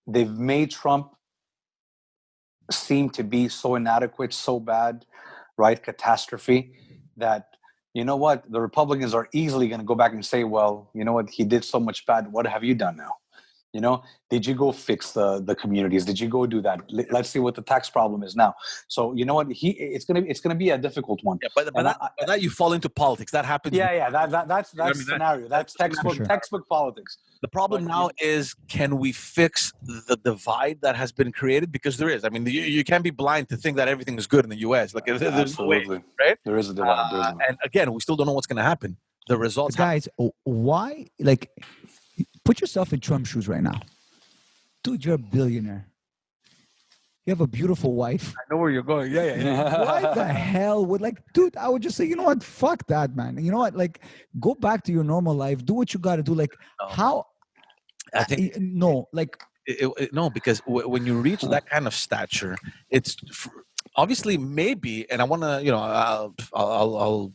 they've made Trump seem to be so inadequate, so bad, right? Catastrophe, that, you know what? The Republicans are easily going to go back and say, well, you know what? He did so much bad. What have you done now? You know, did you go fix the communities? Did you go do that? Let's see what the tax problem is now. So you know what? It's gonna be a difficult one. Yeah, but that you fall into politics. That happens. Yeah. That's You know what I mean? scenario. That's textbook politics. The problem now is, can we fix the divide that has been created? Because there is. I mean, you can't be blind to think that everything is good in the U.S. Like, there's Absolutely. no way, right? There is a divide. And again, we still don't know what's going to happen. The results, guys. Why? Like, put yourself in Trump's shoes right now, dude. You're a billionaire. You have a beautiful wife. I know where you're going. Yeah. Why the hell would, like, dude, I would just say, you know what? Fuck that, man. You know what? Like, go back to your normal life. Do what you got to do. Like, how? I think no, like, no, because when you reach that kind of stature, it's obviously maybe, and I want to, you know, I'll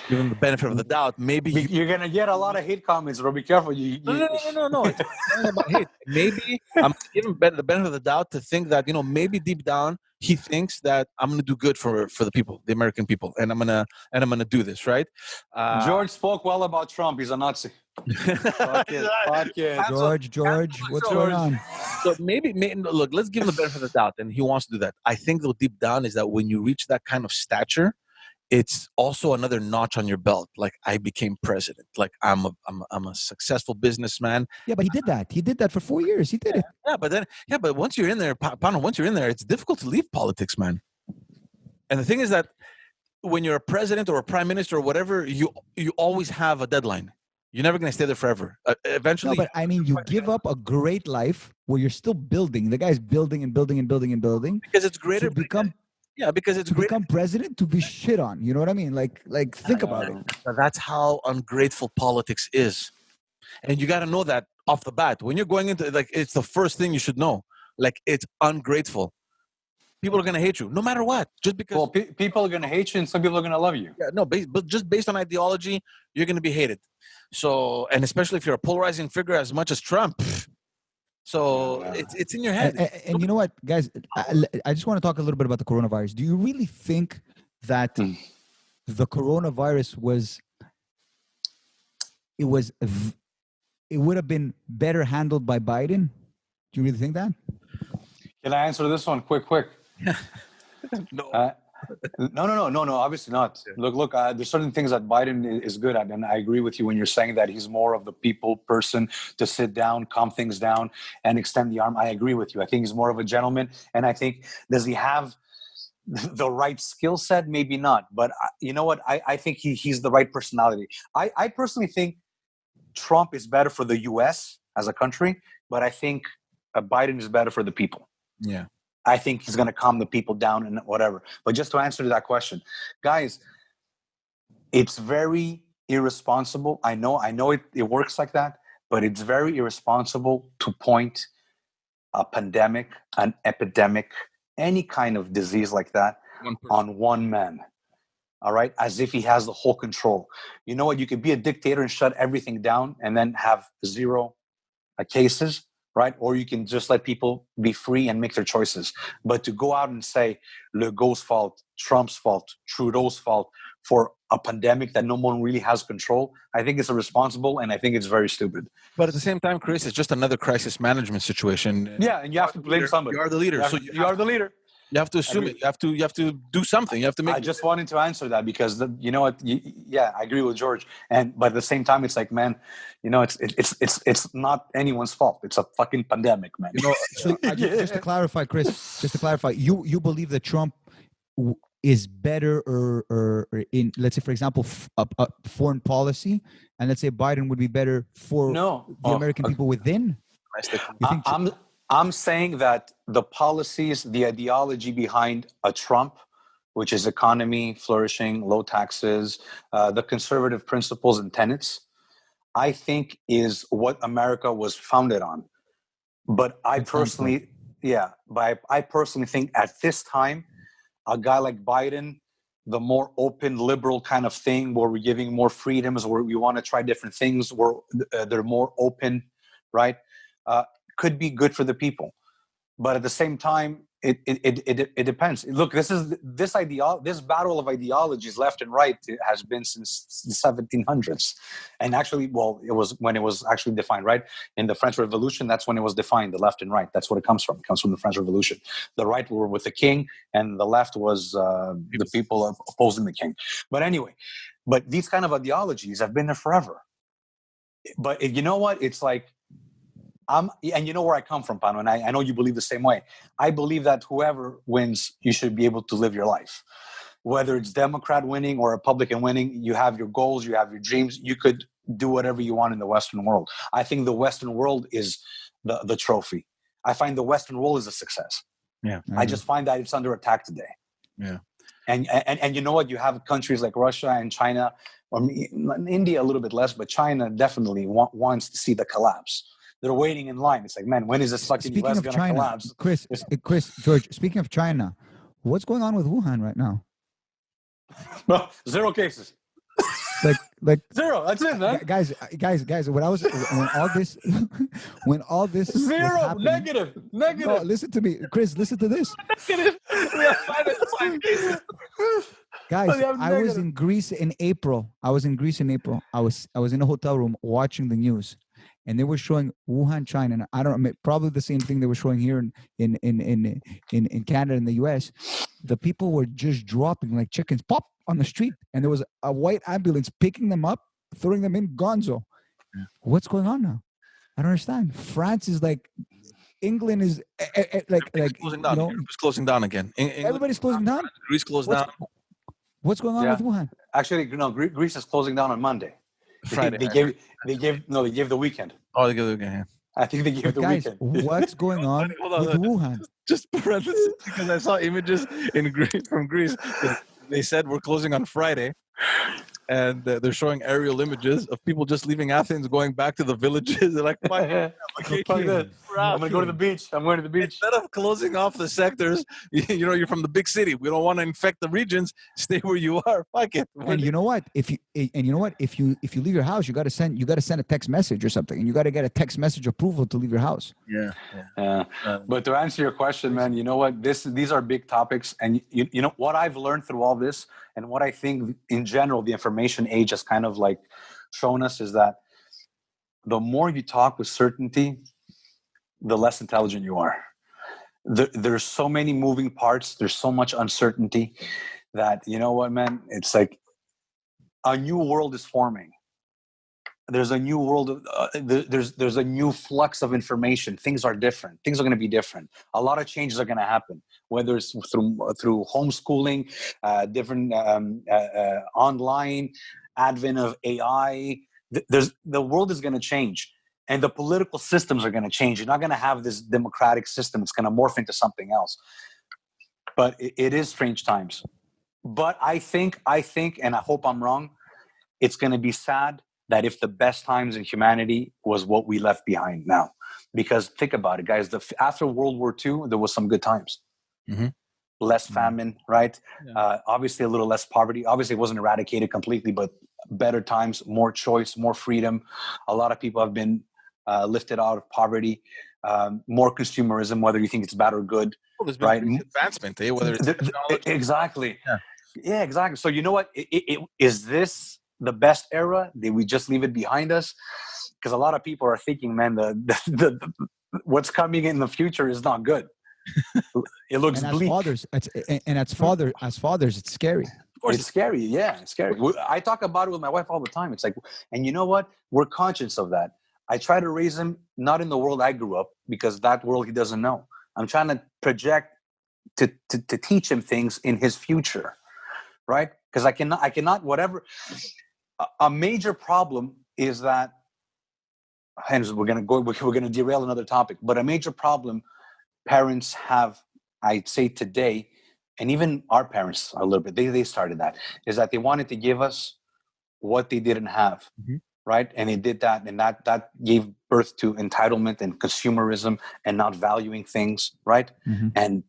give him the benefit of the doubt. Maybe you're gonna get a lot of hate comments, bro. Be careful. No. It's not about hate. Maybe I'm giving the benefit of the doubt to think that, you know, maybe deep down he thinks that I'm gonna do good for the people, the American people, and I'm gonna do this, right? George spoke well about Trump. He's a Nazi. Fuck it. George, what's going on? So maybe look, let's give him the benefit of the doubt, and he wants to do that. I think though deep down is that when you reach that kind of stature, it's also another notch on your belt. Like, I became president. Like, I'm a successful businessman. Yeah, but he did that. He did that for 4 years. He did it. Yeah, but once you're in there, Pano, once you're in there, it's difficult to leave politics, man. And the thing is that when you're a president or a prime minister or whatever, you always have a deadline. You're never going to stay there forever. Eventually. No, but I mean, you give up a great life where you're still building. The guy's building and building and building and building. Because it's greater. Because it's become president to be shit on. You know what I mean? Like think about it. That's how ungrateful politics is. And you got to know that off the bat. When you're going into, like, it's the first thing you should know. Like, it's ungrateful. People are going to hate you no matter what. Just because. Well, people are going to hate you and some people are going to love you. Yeah, no, but just based on ideology, you're going to be hated. So, and especially if you're a polarizing figure as much as Trump. So it's in your head. And you know what, guys? I just want to talk a little bit about the coronavirus. Do you really think that the coronavirus it would have been better handled by Biden? Do you really think that? Can I answer this one quick? No. No, obviously not. Yeah. Look, there's certain things that Biden is good at, and I agree with you when you're saying that he's more of the people person to sit down, calm things down, and extend the arm. I agree with you. I think he's more of a gentleman, and I think, does he have the right skill set? Maybe not, but you know what? I think he's the right personality. I personally think Trump is better for the U.S. as a country, but I think Biden is better for the people. Yeah. I think he's going to calm the people down and whatever. But just to answer to that question, guys, it's very irresponsible. I know it works like that, but it's very irresponsible to point a pandemic, an epidemic, any kind of disease like that on one man. All right? As if he has the whole control. You know what? You could be a dictator and shut everything down and then have zero cases. Right? Or you can just let people be free and make their choices. But to go out and say Legault's fault, Trump's fault, Trudeau's fault for a pandemic that no one really has control, I think it's irresponsible and I think it's very stupid. But at the same time, Chris, it's just another crisis management situation. Yeah, and you have to blame somebody. You are the leader. You are the leader. You have to assume it. You have to do something. You have to make. I just wanted to answer that because you know what? Yeah, I agree with George. But at the same time, it's like, man, you know, it's not anyone's fault. It's a fucking pandemic, man. You know, so just to clarify, Chris, you believe that Trump is better or in, let's say, for example, foreign policy, and let's say Biden would be better for the American people within. You think I'm saying that the policies, the ideology behind a Trump, which is economy flourishing, low taxes, the conservative principles and tenets, I think is what America was founded on. But I personally think at this time, a guy like Biden, the more open, liberal kind of thing, where we're giving more freedoms, where we want to try different things, where they're more open, right? Could be good for the people. But at the same time, It depends. Look, this battle of ideologies left and right has been since the 1700s, and actually, well, it was when it was actually defined, right? In the French Revolution, that's when it was defined, the left and right. That's what it comes from. It comes from the French Revolution. The right were with the king, and the left was the people opposing the king. But anyway, these kind of ideologies have been there forever. But you know what? It's like, and you know where I come from, Pano, and I know you believe the same way. I believe that whoever wins, you should be able to live your life. Whether it's Democrat winning or Republican winning, you have your goals, you have your dreams. You could do whatever you want in the Western world. I think the Western world is the trophy. I find the Western world is a success. Yeah, I just find that it's under attack today. Yeah, and you know what? You have countries like Russia and China, or India a little bit less, but China definitely wants to see the collapse. They're waiting in line. It's like, man, when is this fucking US going to collapse? Chris, George, speaking of China, what's going on with Wuhan right now? No, 0 cases. Like 0. That's it, man. Guys. When all this 0, negative. No, listen to me, Chris. Listen to this. Negative. We have 5 cases. Guys, I was in Greece in April. I was in a hotel room watching the news, and they were showing Wuhan, China. And I don't know, probably the same thing they were showing here in Canada and the US. The people were just dropping like chickens, pop, on the street, and there was a white ambulance picking them up, throwing them in gonzo. Yeah. What's going on now? I don't understand. France is like, England is like closing down. It's closing down again. Everybody's closing down. Greece closed down. What's going on with Wuhan? Actually, no. Greece is closing down on Monday. Friday. They gave the weekend. Oh, they gave the weekend. Yeah. I think they gave the weekend. What's going on with Wuhan? Just parenthesis, because I saw images from Greece. They said we're closing on Friday, and they're showing aerial images of people just leaving Athens, going back to the villages. They're like, I'm going to go to the beach. I'm going to the beach. Instead of closing off the sectors, you're from the big city. We don't want to infect the regions. Stay where you are. Fuck it. And you know what? If you leave your house, you got to send a text message or something, and you got to get a text message approval to leave your house. Yeah. But to answer your question, man, you know what? These are big topics, and you know what I've learned through all this, and what I think in general the information age has kind of like shown us is that the more you talk with certainty, the less intelligent you are. There's so many moving parts. There's so much uncertainty that, you know what, man, it's like a new world is forming. There's a new world. There's a new flux of information. Things are different. Things are going to be different. A lot of changes are going to happen, whether it's through homeschooling, different online, advent of AI. The world is going to change, and the political systems are going to change. You're not going to have this democratic system. It's going to morph into something else. But it is strange times. But I think, and I hope I'm wrong, it's going to be sad that if the best times in humanity was what we left behind now. Because think about it, guys. After World War II, there was some good times. Mm-hmm. Less famine, right? Yeah. Obviously, a little less poverty. Obviously, it wasn't eradicated completely, but better times, more choice, more freedom. A lot of people have been lifted out of poverty. More consumerism, whether you think it's bad or good. Well, there's been advancement, whether it's technology. Exactly. Yeah, exactly. So you know what? Is this the best era? Did we just leave it behind us? Because a lot of people are thinking, man, the what's coming in the future is not good. It looks bleak. As fathers, it's scary. Of course, it's scary. Yeah, it's scary. I talk about it with my wife all the time. It's like, and you know what? We're conscious of that. I try to raise him not in the world I grew up, because that world he doesn't know. I'm trying to project to teach him things in his future, right? Because I cannot, whatever. A major problem is that, and we're gonna derail another topic, but a major problem parents have, I'd say today, and even our parents a little bit, they started that, is that they wanted to give us what they didn't have. Mm-hmm. Right? And they did that, and that gave birth to entitlement and consumerism and not valuing things, right? Mm-hmm. And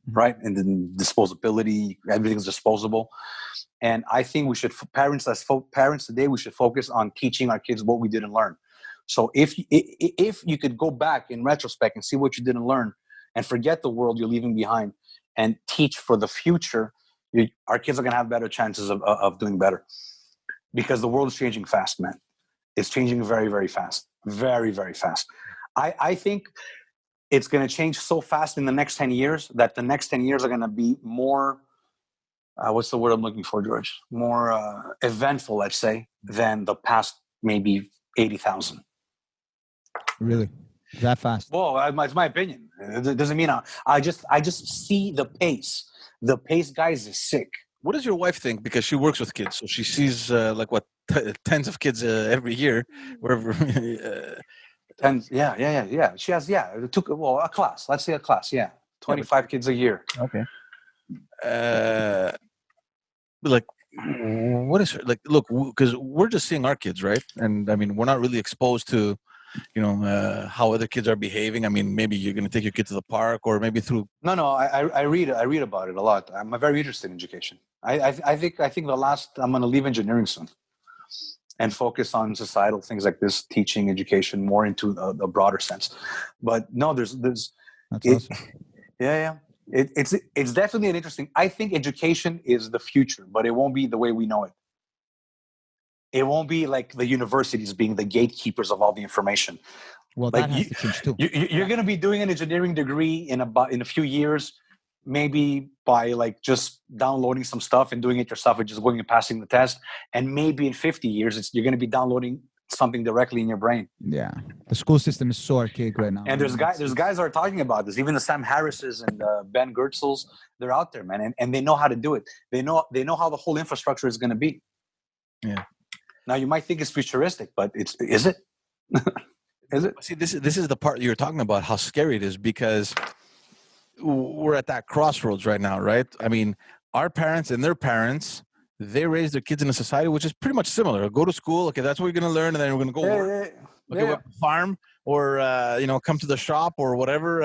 then disposability, everything's disposable. And I think we should, parents today, we should focus on teaching our kids what we didn't learn. So if you could go back in retrospect and see what you didn't learn and forget the world you're leaving behind, and teach for the future, our kids are going to have better chances of doing better, because the world is changing fast, man. It's changing very, very fast. Very, very fast. I think it's going to change so fast in the next 10 years that the next 10 years are going to be more, what's the word I'm looking for, George? More eventful, let's say, than the past maybe 80,000. Really? That fast? Well, it's my opinion. It doesn't mean I just see the pace. The pace, guys, is sick. What does your wife think? Because she works with kids, so she sees tens of kids every year, wherever. Tens, yeah. She has, a class. Let's say a class, 25 kids a year. Okay. Like, what is like? Look, because we're just seeing our kids, right? And I mean, we're not really exposed to, how other kids are behaving. I mean, maybe you're going to take your kid to the park, or maybe through. No, I read about it a lot. I'm very interested in education. I think I'm going to leave engineering soon and focus on societal things like this, teaching, education, more into a broader sense. But no, there's That's awesome. Yeah. It's definitely an interesting. I think education is the future, but it won't be the way we know it. It won't be like the universities being the gatekeepers of all the information. Well, Like that has to change too. You're going to be doing an engineering degree in a few years, maybe by like just downloading some stuff and doing it yourself and just going and passing the test. And maybe in 50 years, you're going to be downloading something directly in your brain. Yeah, the school system is so archaic right now. And there's guys that are talking about this. Even the Sam Harrises and Ben Gertzels, they're out there, man, and they know how to do it. They know how the whole infrastructure is going to be. Yeah. Now you might think it's futuristic, but is it? Is it? See, this is the part you're talking about, how scary it is, because we're at that crossroads right now, right? I mean, our parents and their parents, they raise their kids in a society which is pretty much similar. Go to school, okay, that's what you're going to learn, and then we're going to go work. Okay, we'll farm, or come to the shop or whatever.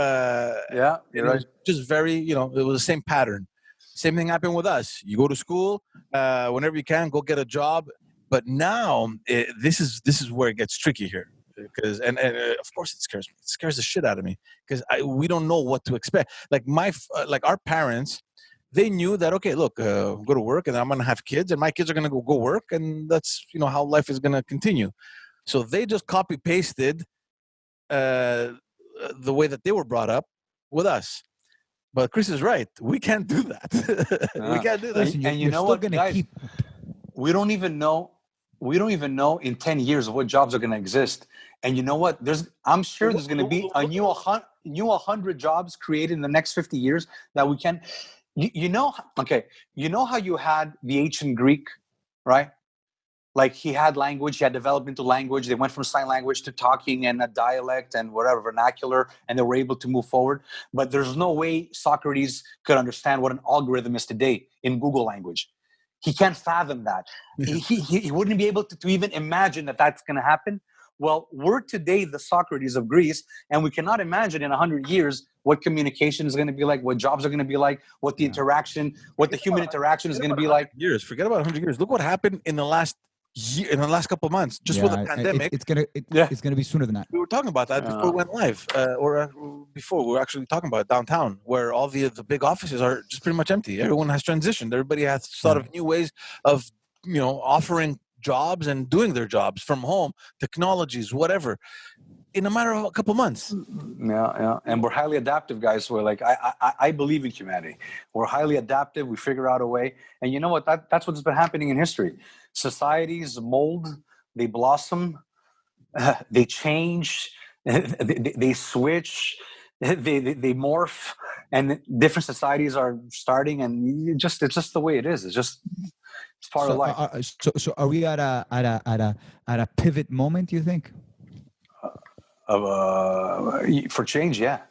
You're right. Just very, it was the same pattern. Same thing happened with us. You go to school whenever you can, go get a job. But now this is where it gets tricky here. Because and of course it scares me. It scares the shit out of me, because we don't know what to expect. Like our parents, they knew that, okay, look, go to work, and I'm gonna have kids, and my kids are gonna go work, and that's how life is gonna continue. So they just copy pasted the way that they were brought up with us. But Chris is right. We can't do that. We can't do that. Listen, and you know what, guys? We don't even know in 10 years what jobs are going to exist. And you know what? I'm sure there's going to be a new 100 jobs created in the next 50 years that we can. You know how you had the ancient Greek, right? Like he had language, he had developed into language. They went from sign language to talking and a dialect and whatever, vernacular, and they were able to move forward. But there's no way Socrates could understand what an algorithm is today in Google language. He can't fathom that. He wouldn't be able to even imagine that that's going to happen. Well, we're today the Socrates of Greece, and we cannot imagine in 100 years what communication is going to be like, what jobs are going to be like, what the interaction, what the human interaction is going to be like. Forget about 100 years. Look what happened in the last couple of months, just with the pandemic. It's gonna be sooner than that. We were talking about that before we went live, or before we were actually talking about downtown, where all the big offices are just pretty much empty. Everyone has transitioned. Everybody has thought of new ways of offering jobs and doing their jobs from home, technologies, whatever, in a matter of a couple months. Yeah. And we're highly adaptive, guys. We're like, I believe in humanity. We're highly adaptive. We figure out a way. And you know what? That's what's been happening in history. Societies mold, they blossom, they change, they switch, they morph, and different societies are starting, and it's just the way it is. It's part of life. So are we at a pivot moment, you think? For change, yeah.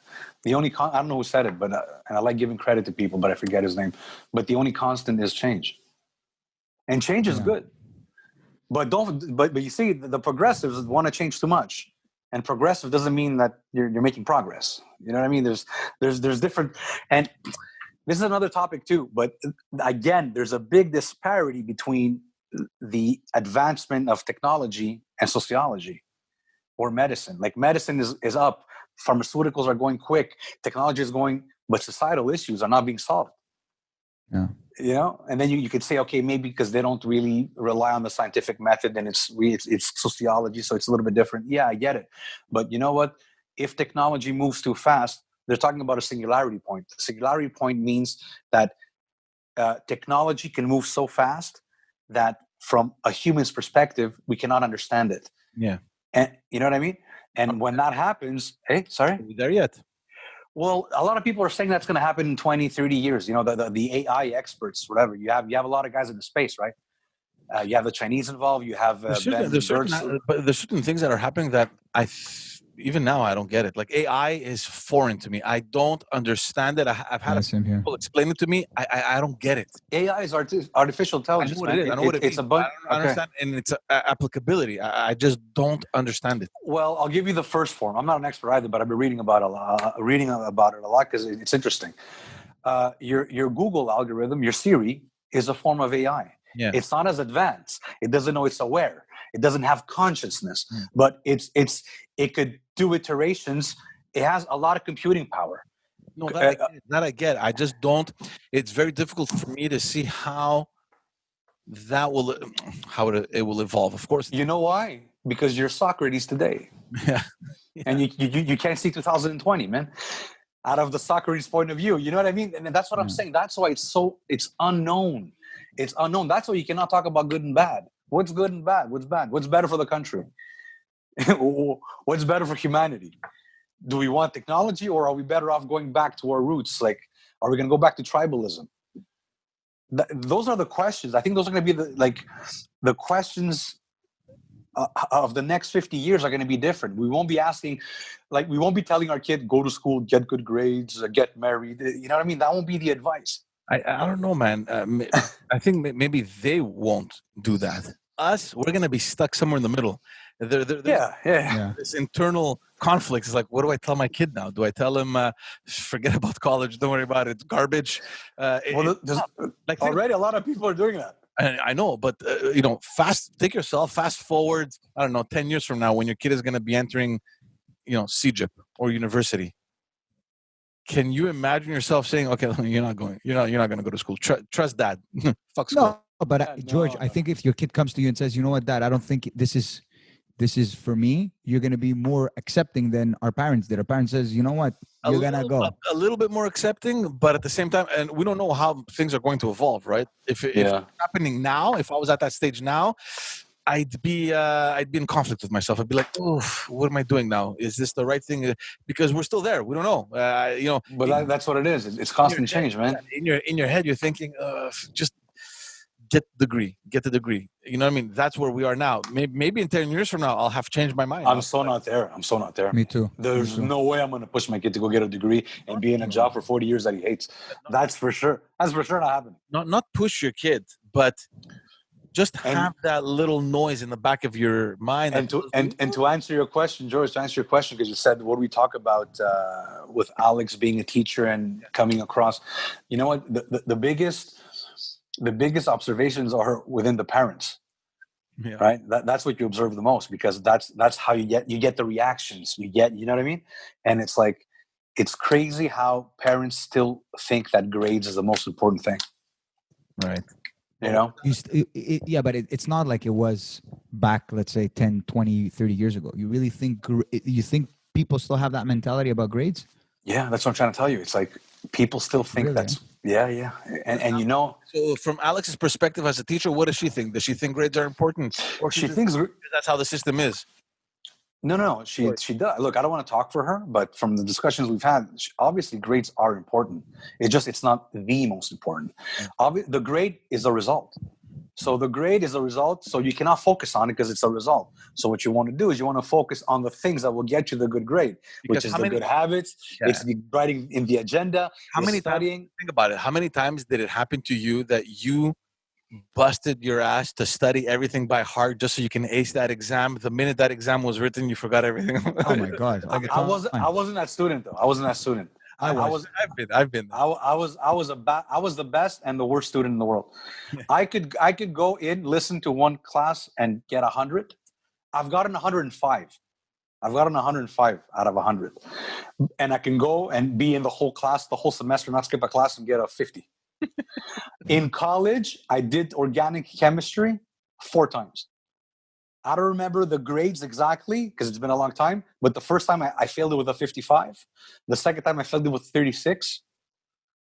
The only I don't know who said it, but and I like giving credit to people, but I forget his name. But the only constant is change, and change is good. But you see, the progressives want to change too much, and progressive doesn't mean that you're making progress. You know what I mean? There's different, and this is another topic too. But again, there's a big disparity between the advancement of technology and sociology. Or medicine. Like medicine is up. Pharmaceuticals are going quick. Technology is going but societal issues are not being solved. Yeah. You know, and then you could say, okay, maybe because they don't really rely on the scientific method, and it's sociology, so it's a little bit different. Yeah, I get it. But you know what? If technology moves too fast, they're talking about a singularity point. The singularity point means that technology can move so fast that from a human's perspective, we cannot understand it. Yeah. And you know what I mean? And when that happens, hey, sorry? Are we there yet? Well, a lot of people are saying that's going to happen in 20, 30 years. You know, the AI experts, whatever. You have a lot of guys in the space, right? You have the Chinese involved. You have There's certain things that are happening that even now I don't get it. Like AI is foreign to me. I don't understand it. I've had people explain it to me. I don't get it. AI is artificial intelligence. I know what it is. I know what it means. It's a bunch. I don't understand, and it's applicability. I just don't understand it. Well, I'll give you the first form. I'm not an expert either, but I've been reading about it a lot because it's interesting. Your Google algorithm, your Siri, is a form of AI. Yeah. It's not as advanced. It doesn't know it's aware. It doesn't have consciousness, but it could do iterations. It has a lot of computing power. No, that I get. I just don't. It's very difficult for me to see how it will evolve. Of course, you know why? Because you're Socrates today. Yeah. And you can't see 2020, man. Out of the Socrates point of view, you know what I mean? And that's what I'm saying. That's why it's unknown. It's unknown. That's why you cannot talk about good and bad. What's good and bad? What's bad? What's better for the country? What's better for humanity? Do we want technology, or are we better off going back to our roots? Like, are we going to go back to tribalism? Those are the questions. I think those are going to be the questions of the next 50 years are going to be different. We won't be asking, we won't be telling our kid, go to school, get good grades, get married. You know what I mean? That won't be the advice. I don't know, man. I think maybe they won't do that. Us, we're going to be stuck somewhere in the middle. This internal conflict is like, what do I tell my kid now? Do I tell him, forget about college, don't worry about it, it's garbage? Already a lot of people are doing that. I know, but fast forward, I don't know, 10 years from now when your kid is going to be entering, CGIP or university. Can you imagine yourself saying, okay, you're not going to go to school. Trust dad. Fuck school. No, but George, I think if your kid comes to you and says, you know what, dad, I don't think this is for me, you're going to be more accepting than our parents did. Our parents says, you know what, you're going to go. A little bit more accepting, but at the same time, and we don't know how things are going to evolve, right? If it's happening now, if I was at that stage now, I'd be in conflict with myself. I'd be like, oh, what am I doing now? Is this the right thing? Because we're still there. We don't know. But that's what it is. It's constant change, man. In your head, you're thinking, just get the degree. You know what I mean? That's where we are now. Maybe in 10 years from now, I'll have changed my mind. I'm so not there. Me too. There's no way I'm going to push my kid to go get a degree and be in a job for 40 years that he hates. That's for sure. That's for sure not happening. Not push your kid, but just have that little noise in the back of your mind. And to answer your question, George, because you said, what do we talk about with Alex being a teacher and coming across? You know what? The biggest observations are within the parents, right? That's what you observe the most, because that's how you get the reactions. You know what I mean? And it's like, it's crazy how parents still think that grades is the most important thing. Right. You know? But it's not like it was back, let's say 10, 20, 30 years ago. You really think people still have that mentality about grades? Yeah, that's what I'm trying to tell you. It's like people still think really? That's yeah. And so from Alex's perspective as a teacher, what does she think? Does she think grades are important? Or she thinks that's how the system is? No, she does. Look, I don't want to talk for her, but from the discussions we've had, obviously grades are important. It's not the most important. The grade is a result. So the grade is a result, so you cannot focus on it because it's a result. So what you want to do is you want to focus on the things that will get you the good grade, which is the good habits. It's the writing in the agenda. How many studying? Times, think about it. How many times did it happen to you that you busted your ass to study everything by heart just so you can ace that exam? The minute that exam was written, you forgot everything. Oh my God! I wasn't that student though. I wasn't that student. I've been. I was the best and the worst student in the world. I could go in, listen to one class, and get 100. I've gotten 105. I've gotten 105 out of 100. And I can go and be in the whole class, the whole semester, not skip a class and get a 50. In college, I did organic chemistry 4 times. I don't remember the grades exactly because it's been a long time, but the first time I failed it with a 55. The second time I failed it with 36.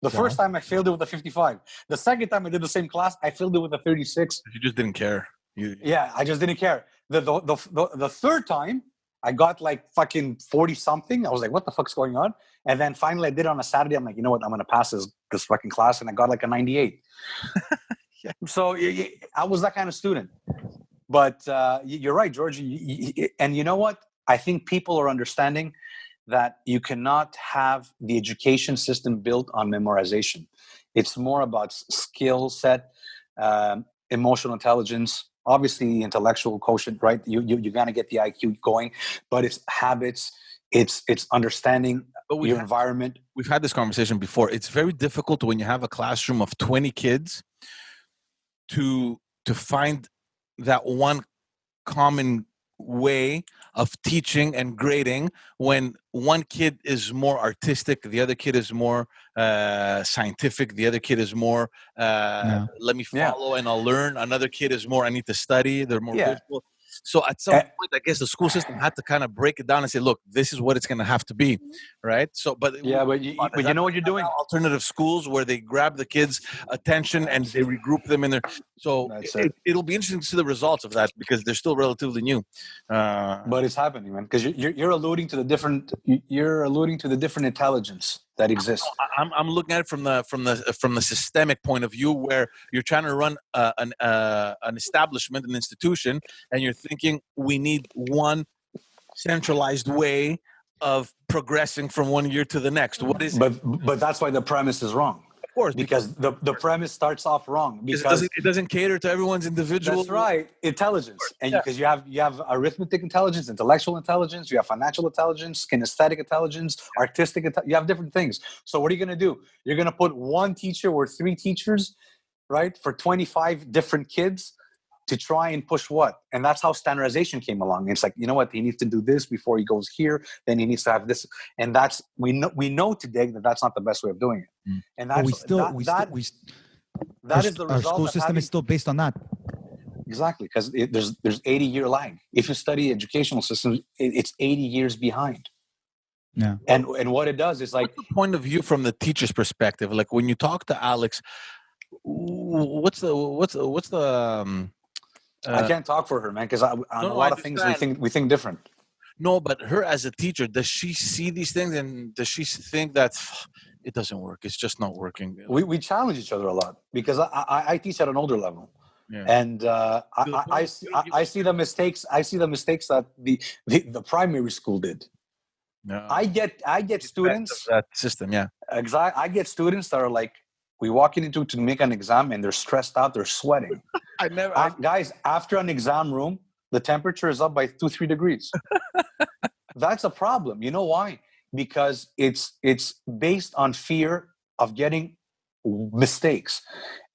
The first time I failed it with a 55. The second time I did the same class, I failed it with a 36. You just didn't care. Yeah, I just didn't care. The third time, I got like fucking 40 something. I was like, what the fuck's going on? And then finally I did it on a Saturday. I'm like, you know what? I'm going to pass this fucking class. And I got like a 98. Yeah. So I was that kind of student. But you're right, George. And you know what? I think people are understanding that you cannot have the education system built on memorization. It's more about skill set, emotional intelligence, obviously intellectual quotient, right? You gotta get the IQ going, but it's habits, it's understanding your environment. We've had this conversation before. It's very difficult when you have a classroom of 20 kids to find that one common way of teaching and grading when one kid is more artistic, the other kid is more scientific, the other kid is more let me follow and I'll learn, another kid is more I need to study, they're more visual. So at some point, I guess the school system had to kind of break it down and say, look, this is what it's going to have to be, right? So, but you know what you're doing? Alternative schools where they grab the kids' attention and they regroup them in there. So it'll be interesting to see the results of that because they're still relatively new. But it's happening, man, because you're alluding to the different intelligence that exists. I'm looking at it from the systemic point of view, where you're trying to run an establishment, an institution, and you're thinking we need one centralized way of progressing from one year to the next. What is it? But that's why the premise is wrong. Of course, because the premise starts off wrong because it doesn't cater to everyone's individual. That's right, intelligence, and because you have arithmetic intelligence, intellectual intelligence, you have financial intelligence, kinesthetic intelligence, artistic. You have different things. So what are you going to do? You're going to put one teacher or 3 teachers, right, for 25 different kids to try and push what? And that's how standardization came along. It's like, you know what? He needs to do this before he goes here. Then he needs to have this. And that's, we know today that that's not the best way of doing it. And that's, that is the result. Our school system is still based on that. Exactly. Because there's 80-year lag. If you study educational systems, it's 80 years behind. Yeah. And what it does is like, what's the point of view from the teacher's perspective? Like when you talk to Alex, what's the I can't talk for her, man, because on a lot of things we think different. No, but her as a teacher, does she see these things and does she think that it doesn't work? It's just not working. We challenge each other a lot because I teach at an older level, and I see the mistakes. I see the mistakes that the primary school did. No, I get students that system, exactly. I get students that are like, we walk into to make an exam and they're stressed out, they're sweating. Guys, after an exam room, the temperature is up by 2-3 degrees. That's a problem. You know why? Because it's based on fear of getting mistakes.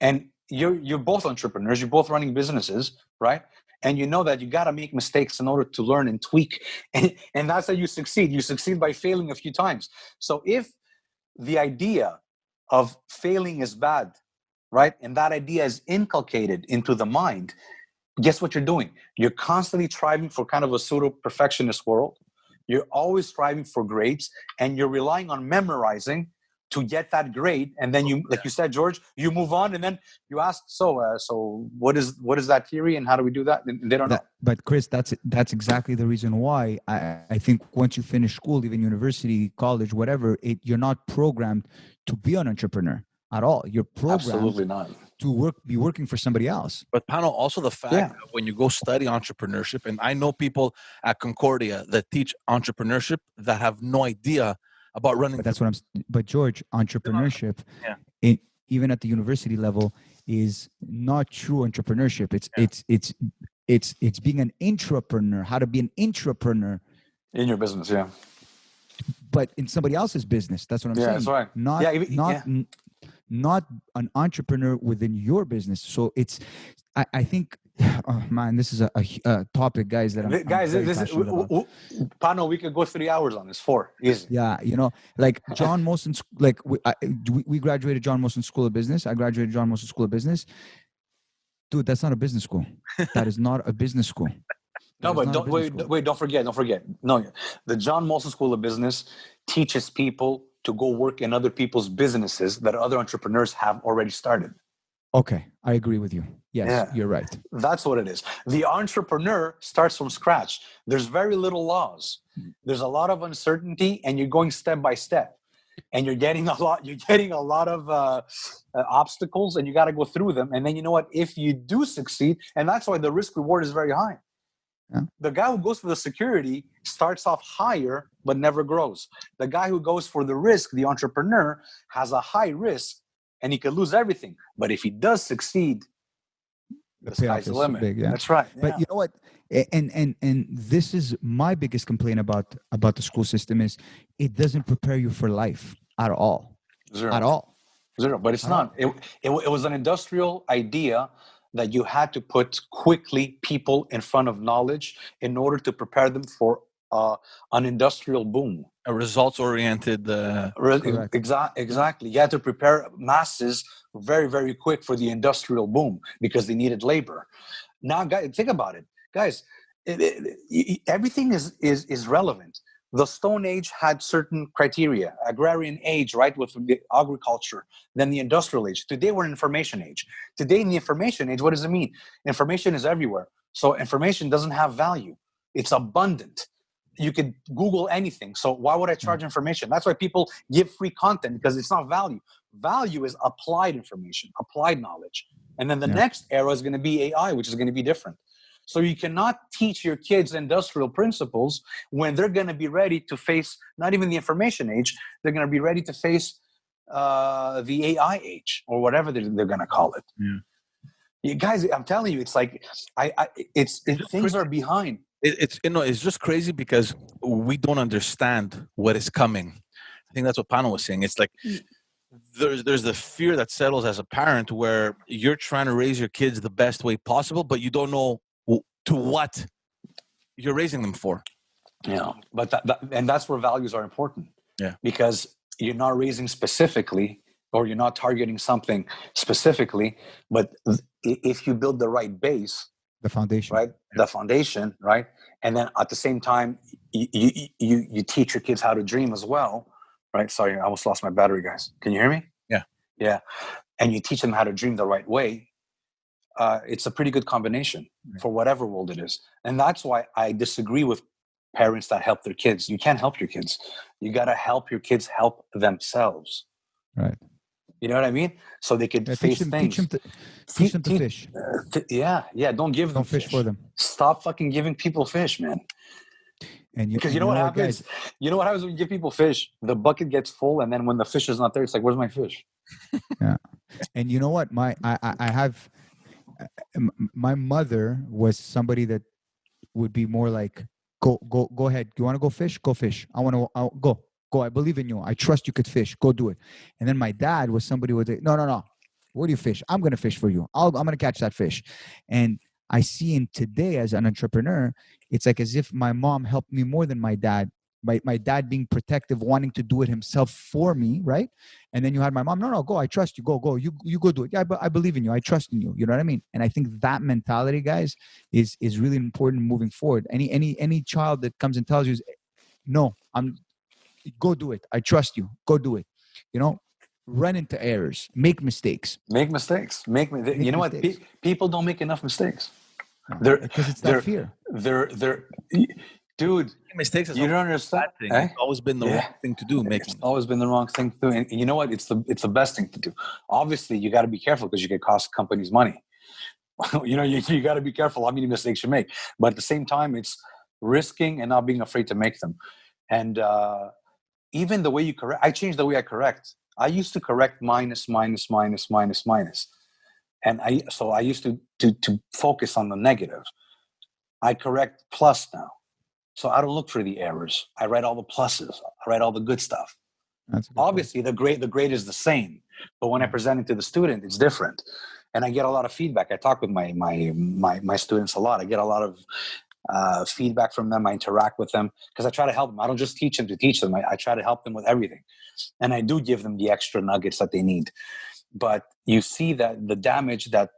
And you're both entrepreneurs, you're both running businesses, right? And you know that you got to make mistakes in order to learn and tweak. And that's how you succeed. You succeed by failing a few times. So if the idea of failing is bad, right? And that idea is inculcated into the mind, guess what you're doing? You're constantly striving for kind of a pseudo-perfectionist world. You're always striving for grades, and you're relying on memorizing to get that grade. And then you, like you said, George, you move on, and then you ask, so what is that theory, and how do we do that? And they don't know. But Chris, that's exactly the reason why I think once you finish school, even university, college, whatever, you're not programmed to be an entrepreneur at all. You're programmed absolutely not to be working for somebody else. But Pano, also the fact that when you go study entrepreneurship, and I know people at Concordia that teach entrepreneurship that have no idea about running. But that's what But George, entrepreneurship, even at the university level, is not true entrepreneurship. It's being an intrapreneur. How to be an intrapreneur in your business, but in somebody else's business. That's what I'm saying. That's right. Not an entrepreneur within your business. So I think Oh man, this is a topic, guys, that I'm Guys, very this is passionate about. Pano. We could go 3 hours on this. 4 easy. Yeah, like John Molson, like we graduated John Molson School of Business. I graduated John Molson School of Business. Dude, that's not a business school. That is not a business school. No, but don't forget. No, the John Molson School of Business teaches people to go work in other people's businesses that other entrepreneurs have already started. Okay, I agree with you. Yes, you're right. That's what it is. The entrepreneur starts from scratch. There's very little laws. There's a lot of uncertainty, and you're going step by step. And you're getting a lot of obstacles, and you got to go through them. And then you know what? If you do succeed, and that's why the risk reward is very high. Yeah. The guy who goes for the security starts off higher, but never grows. The guy who goes for the risk, the entrepreneur, has a high risk, and he could lose everything. But if he does succeed, the sky's the limit. Big, yeah. That's right. Yeah. But you know what? And this is my biggest complaint about the school system is it doesn't prepare you for life at all. Zero. At all. Zero. But it's not. It was an industrial idea that you had to put quickly people in front of knowledge in order to prepare them for an industrial boom. A results-oriented. Exactly. You had to prepare masses very, very quick for the industrial boom because they needed labor. Now, guys, think about it. Guys, everything is relevant. The Stone Age had certain criteria, agrarian age, right, with the agriculture, then the industrial age. Today, we're in information age. Today, in the information age, what does it mean? Information is everywhere. So information doesn't have value. It's abundant. You could Google anything. So why would I charge information? That's why people give free content, because it's not value. Value is applied information, applied knowledge. And then the next era is going to be AI, which is going to be different. So you cannot teach your kids industrial principles when they're going to be ready to face not even the information age. They're going to be ready to face the AI age, or whatever they're going to call it. Yeah. You guys, I'm telling you, it's like things are behind. It's just crazy because we don't understand what is coming. I think that's what Panos was saying. It's like there's the fear that settles as a parent where you're trying to raise your kids the best way possible, but you don't know to what you're raising them for. Yeah, but and that's where values are important. Yeah, because you're not raising specifically, or you're not targeting something specifically, but if you build the right base, the foundation, right? The foundation, right? And then at the same time, you teach your kids how to dream as well, right? Sorry, I almost lost my battery, guys. Can you hear me? Yeah. And you teach them how to dream the right way. It's a pretty good combination for whatever world it is. And that's why I disagree with parents that help their kids. You can't help your kids. You got to help your kids help themselves. Right. You know what I mean? So they could face things. Teach them to fish. Don't give them fish for them. Stop fucking giving people fish, man. Because you know what happens? Guys, you know what happens when you give people fish? The bucket gets full, and then when the fish is not there, it's like, where's my fish? Yeah. And you know what? My mother was somebody that would be more like, go ahead. You want to go fish? Go fish. I'll go. I believe in you. I trust you could fish. Go do it. And then my dad was somebody who would say, no. Where do you fish? I'm going to fish for you. I'm going to catch that fish. And I see in today as an entrepreneur, it's like as if my mom helped me more than my dad. My dad being protective, wanting to do it himself for me, right? And then you had my mom, no, go. I trust you. Go. You go do it. Yeah, but I believe in you. I trust in you. You know what I mean? And I think that mentality, guys, is really important moving forward. Any child that comes and tells you, no, go do it. I trust you. Go do it. Run into errors. Make mistakes. You know what? People don't make enough mistakes. Because it's that fear. Dude, mistakes is you don't understand. It's always been the wrong thing to do. It's always been the wrong thing to do. And you know what? It's the best thing to do. Obviously, you got to be careful because you can cost companies money. You got to be careful how many mistakes you make. But at the same time, it's risking and not being afraid to make them. And even the way you correct, I changed the way I correct. I used to correct minus. And I used to focus on the negative. I correct plus now. So I don't look for the errors. I write all the pluses. I write all the good stuff. Obviously, the grade is the same. But when I present it to the student, it's different. And I get a lot of feedback. I talk with my students a lot. I get a lot of feedback from them. I interact with them because I try to help them. I don't just teach them to teach them. I try to help them with everything. And I do give them the extra nuggets that they need. But you see that the damage that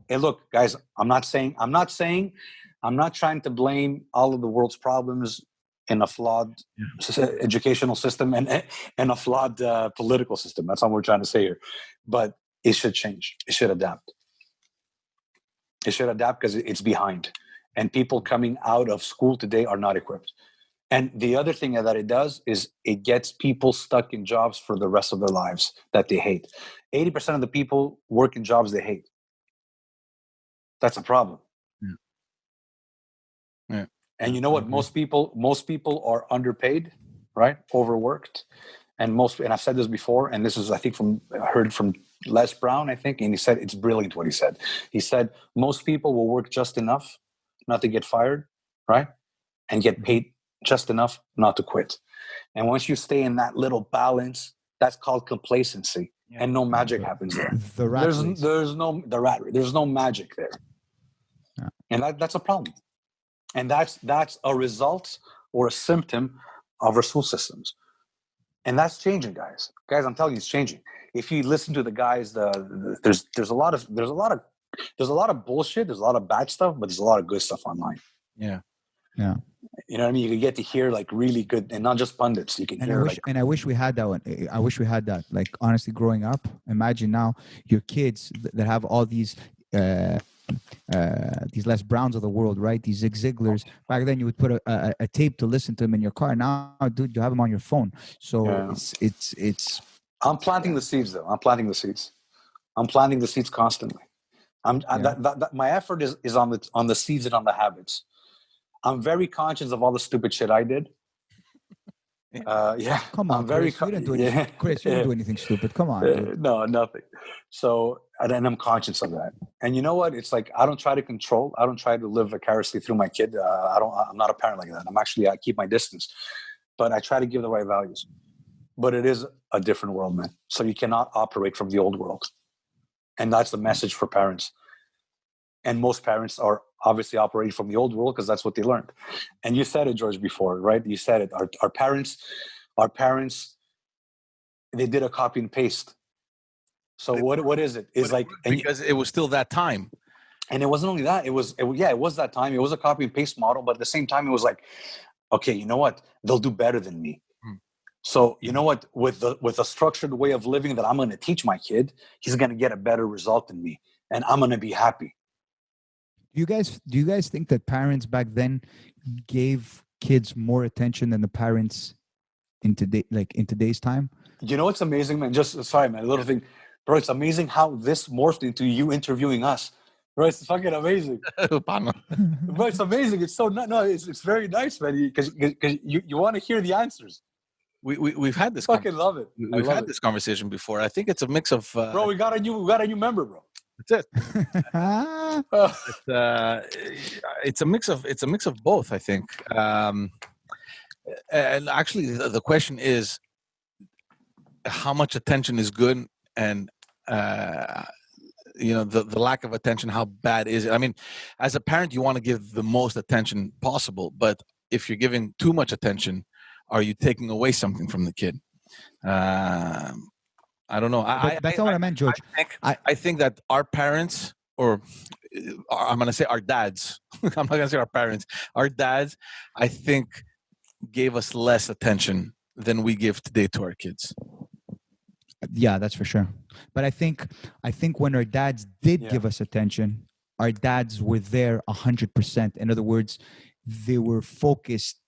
hey, look, guys, I'm not trying to blame all of the world's problems in a flawed educational system and a flawed political system. That's not what we're trying to say here. But it should change. It should adapt. It should adapt because it's behind. And people coming out of school today are not equipped. And the other thing that it does is it gets people stuck in jobs for the rest of their lives that they hate. 80% of the people work in jobs they hate. That's a problem. Yeah. And you know what? Most people are underpaid, right? Overworked. And I've said this before, and this is, I think, I heard from Les Brown, I think, and he said, it's brilliant what he said. He said, most people will work just enough not to get fired, right? And get paid just enough not to quit. And once you stay in that little balance, that's called complacency. Yeah. And no magic happens there. There's no magic there. Yeah. And that's a problem. And that's a result or a symptom of our school systems. And that's changing, guys. Guys, I'm telling you, it's changing. If you listen to the guys, there's a lot of bullshit, there's a lot of bad stuff, but there's a lot of good stuff online. Yeah. Yeah. You know what I mean? You can get to hear like really good, and not just pundits. You can hear I wish we had that one. I wish we had that. Like, honestly, growing up, imagine now your kids that have all these Les Browns of the world, right? These Zig Ziglars. Back then, you would put a tape to listen to them in your car. Now, dude, you have them on your phone. So it's. I'm planting the seeds, though. I'm planting the seeds constantly. My effort is on the seeds and on the habits. I'm very conscious of all the stupid shit I did. Yeah. Come on, Chris. You didn't do anything. Chris, you didn't do anything stupid. Come on, dude. No, nothing. So, and I'm conscious of that. And you know what? It's like I don't try to control. I don't try to live vicariously through my kid. I'm not a parent like that. I keep my distance, but I try to give the right values. But it is a different world, man. So you cannot operate from the old world, and that's the message for parents. And most parents are obviously operating from the old world because that's what they learned. And you said it, George, before, right? You said it. Our parents, they did a copy and paste. So what is it? It's like because it was still that time. And it wasn't only that. It was that time. It was a copy and paste model, but at the same time, it was like, okay, you know what? They'll do better than me. So you know what? With a structured way of living that I'm going to teach my kid, he's going to get a better result than me, and I'm going to be happy. Do you guys think that parents back then gave kids more attention than the parents in today's time? You know what's amazing, man? Sorry, man, a little thing, bro. It's amazing how this morphed into you interviewing us, bro. It's fucking amazing, bro. It's amazing. It's so it's very nice, man. Because you want to hear the answers. We've had this. Fucking love it. We've had this conversation before. I think it's a mix of. Bro, we got a new member, bro. That's it. It's a mix of both, I think. And actually, the question is, how much attention is good, and the lack of attention, how bad is it? I mean, as a parent, you want to give the most attention possible, but if you're giving too much attention, are you taking away something from the kid? I don't know. That's not what I meant, George. I think that our parents, or I'm going to say our dads, I'm not going to say our parents, our dads, I think, gave us less attention than we give today to our kids. Yeah, that's for sure. But I think when our dads did give us attention, our dads were there 100%. In other words, they were focused,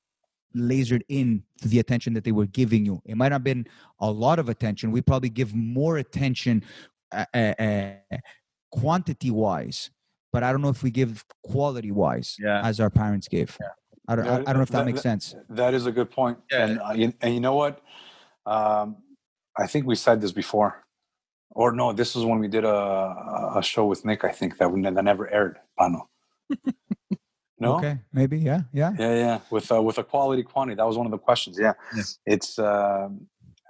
lasered in to the attention that they were giving you. It might not have been a lot of attention. We probably give more attention quantity wise, but I don't know if we give quality wise as our parents gave. Yeah. I don't know if that makes sense. That is a good point. Yeah. And you know what? I think we said this before, or no, this was when we did a show with Nick, I think that never aired, Pano. No? Okay, maybe, yeah. With a quality quantity, that was one of the questions. Yeah. It's.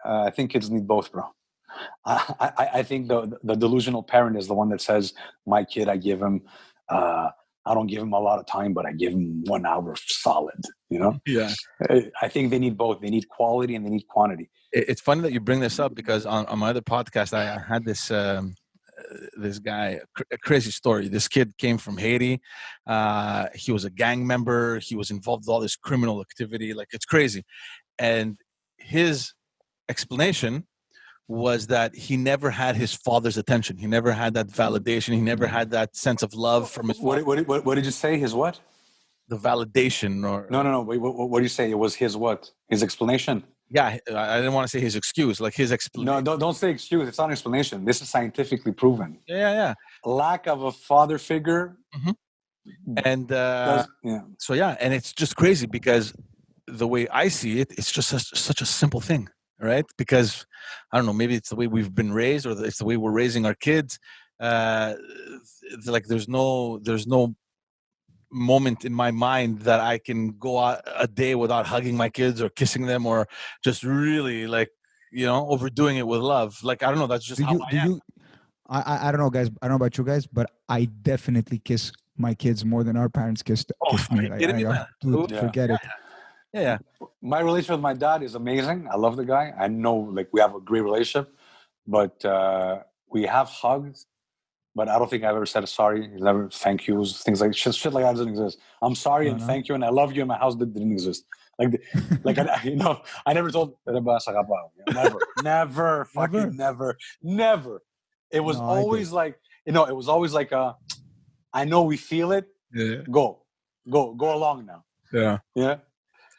I think kids need both, bro. I think the delusional parent is the one that says, my kid, I give him, I don't give him a lot of time, but I give him 1 hour solid, Yeah. I think they need both. They need quality and they need quantity. It's funny that you bring this up because on my other podcast, I had this guy, a crazy story. This kid came from Haiti. He was a gang member. He was involved with all this criminal activity. Like, it's crazy. And his explanation was that he never had his father's attention. He never had that validation. He never had that sense of love from his father. What did you say? His what? The validation, or no. Wait, what did you say? It was his what? His explanation? Yeah, I didn't want to say his excuse, like his explanation. No, don't say excuse. It's not an explanation. This is scientifically proven. Yeah. Lack of a father figure. Mm-hmm. And so and it's just crazy because the way I see it, it's just such a simple thing, right? Because I don't know, maybe it's the way we've been raised, or it's the way we're raising our kids. Like there's no moment in my mind that I can go out a day without hugging my kids or kissing them, or just really overdoing it with love. Like, I don't know, that's just how I am. I don't know, guys. I don't know about you guys, but I definitely kiss my kids more than our parents kissed me. Dude, forget it. Yeah. My relationship with my dad is amazing. I love the guy. I know, like, we have a great relationship, but we have hugs. But I don't think I've ever said a sorry. Never thank yous, things like shit like that doesn't exist. I'm sorry and thank you and I love you in my house that didn't exist. I never told never, fucking never. It was always like, it was always like, I know we feel it. Yeah. Go along now. Yeah.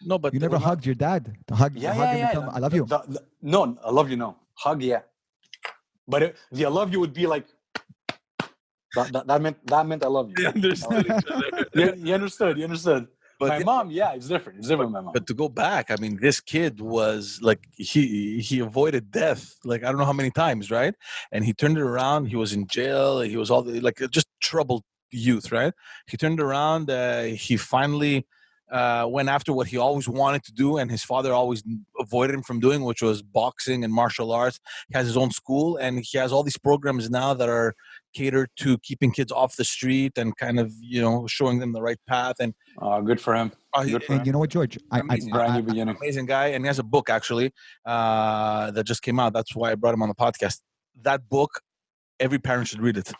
No, but you never hugged your dad. To hug him and tell him, I love you. No, I love you. No, hug, yeah. But the I love you would be like, that meant I love you. They understood each other. You understood. But my mom, it's different. It's different with my mom. But to go back, I mean, this kid was like, he avoided death, like, I don't know how many times, right? And he turned it around. He was in jail. He was all like just troubled youth, right? He turned around. He finally went after what he always wanted to do, and his father always avoided him from doing, which was boxing and martial arts. He has his own school, and he has all these programs now that are catered to keeping kids off the street and kind of, showing them the right path. And good for him. You know what, George? Amazing guy. And he has a book, actually, that just came out. That's why I brought him on the podcast. That book, every parent should read it.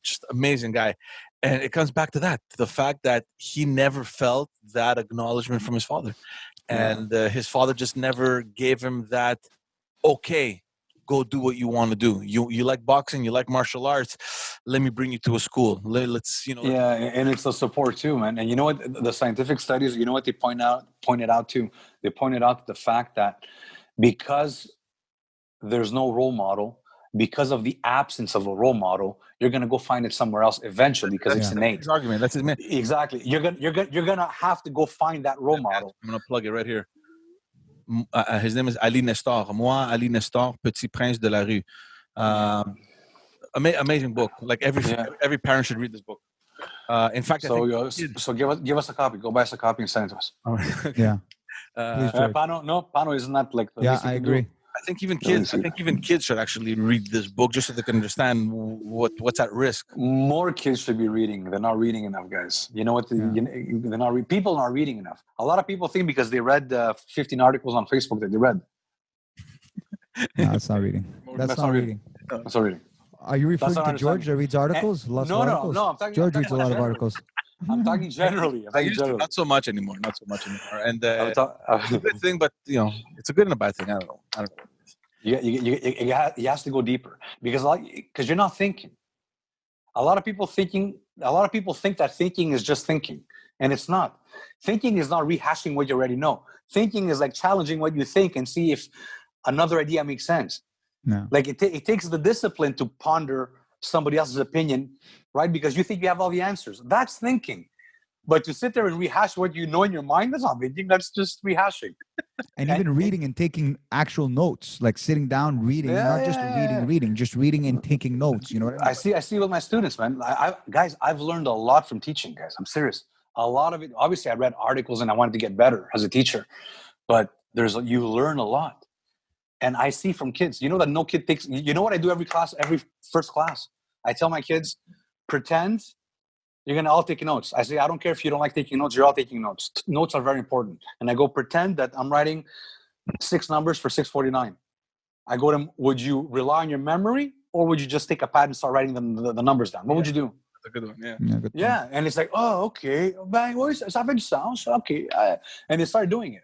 Just amazing guy. And it comes back to that, the fact that he never felt that acknowledgement from his father. And his father just never gave him that, okay, go do what you want to do. You like boxing, you like martial arts, let me bring you to a school. Let's. And it's the support too, man. And you know what? The scientific studies, you know what they pointed out too? They pointed out the fact that because there's no role model, because of the absence of a role model, you're gonna go find it somewhere else eventually because it's innate. His argument. That's his man. Exactly. You're gonna have to go find that role model. I'm gonna plug it right here. His name is Ali Nestor. Moi, Ali Nestor, Petit Prince de la Rue. Amazing book. Like every parent should read this book. In fact, so give us a copy. Go buy us a copy and send it to us. Yeah. Pano isn't that like? I agree. I think even kids should actually read this book just so they can understand what's at risk. More kids should be reading. They're not reading enough, guys. You know what? They're not. People aren't reading enough. A lot of people think because they read 15 articles on Facebook that they read. No, that's not reading. That's not reading. That's not reading. Are you referring to George that reads articles? No. I'm talking. George reads a lot of articles. I'm talking generally. Not so much anymore. And it's a good thing, but it's a good and a bad thing. I don't know. You has to go deeper because you're not thinking. A lot of people think that thinking is just thinking, and it's not. Thinking is not rehashing what you already know. Thinking is like challenging what you think and see if another idea makes sense. No. Like it takes the discipline to ponder somebody else's opinion, right? Because you think you have all the answers. That's thinking. But to sit there and rehash what you know in your mind, that's not thinking. That's just rehashing. And even reading and taking actual notes, like sitting down, reading, not just reading, just reading and taking notes. You know what I mean? I see with my students, man. Guys, I've learned a lot from teaching, guys. I'm serious. A lot of it, obviously, I read articles and I wanted to get better as a teacher. But you learn a lot. And I see from kids, that no kid takes, you know what I do every first class? I tell my kids, pretend you're going to all take notes. I say, I don't care if you don't like taking notes, you're all taking notes. Notes are very important. And I go, pretend that I'm writing 6 numbers for 649. I go to them, would you rely on your memory or would you just take a pad and start writing the numbers down? What would you do? That's a good one, yeah. Yeah, and it's like, oh, okay. Sounds okay. And they start doing it.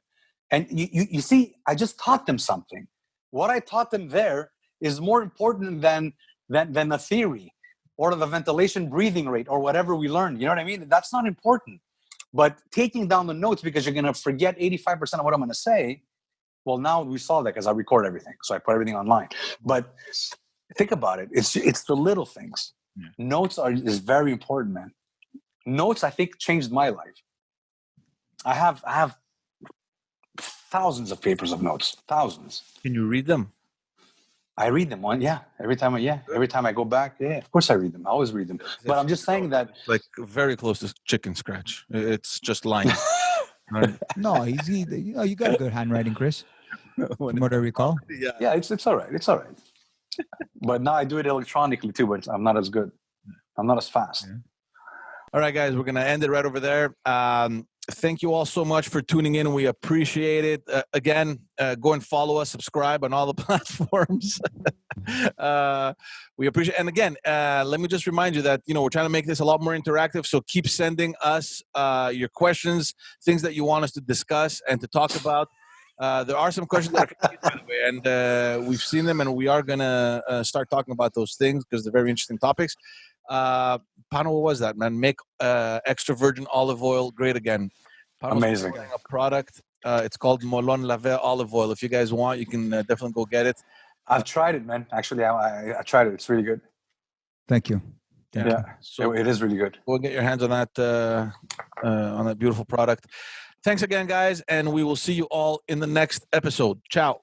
And you see, I just taught them something. What I taught them there is more important than the theory or the ventilation breathing rate or whatever we learned. You know what I mean? That's not important. But taking down the notes because you're going to forget 85% of what I'm going to say, well, now we saw that because I record everything. So I put everything online. But think about it. It's the little things. Yeah. Notes is very important, man. Notes, I think, changed my life. I have thousands of papers of notes, thousands. Can you read them? I read them every time I go back. Yeah, of course I read them. I always read them. But I'm just saying that, like, very close to chicken scratch. It's just lines. Right? No, you got a good handwriting, Chris. From what I recall. Yeah, it's all right. It's all right. But now I do it electronically too, but I'm not as good. I'm not as fast. Yeah. All right, guys, we're going to end it right over there. Thank you all so much for tuning in. We appreciate it. Again, go and follow us, subscribe on all the platforms. We appreciate it. And again, let me just remind you that, we're trying to make this a lot more interactive. So keep sending us your questions, things that you want us to discuss and to talk about. There are some questions that are confused, by the way, and we've seen them, and we are going to start talking about those things because they're very interesting topics. Pano, what was that, man? Make extra virgin olive oil great again. Pano's amazing. A product. It's called Molon Lave olive oil. If you guys want, you can definitely go get it. I've tried it, man. Actually, I tried it. It's really good. Thank you. Yeah. So it is really good. Go get your hands on that beautiful product. Thanks again, guys, and we will see you all in the next episode. Ciao.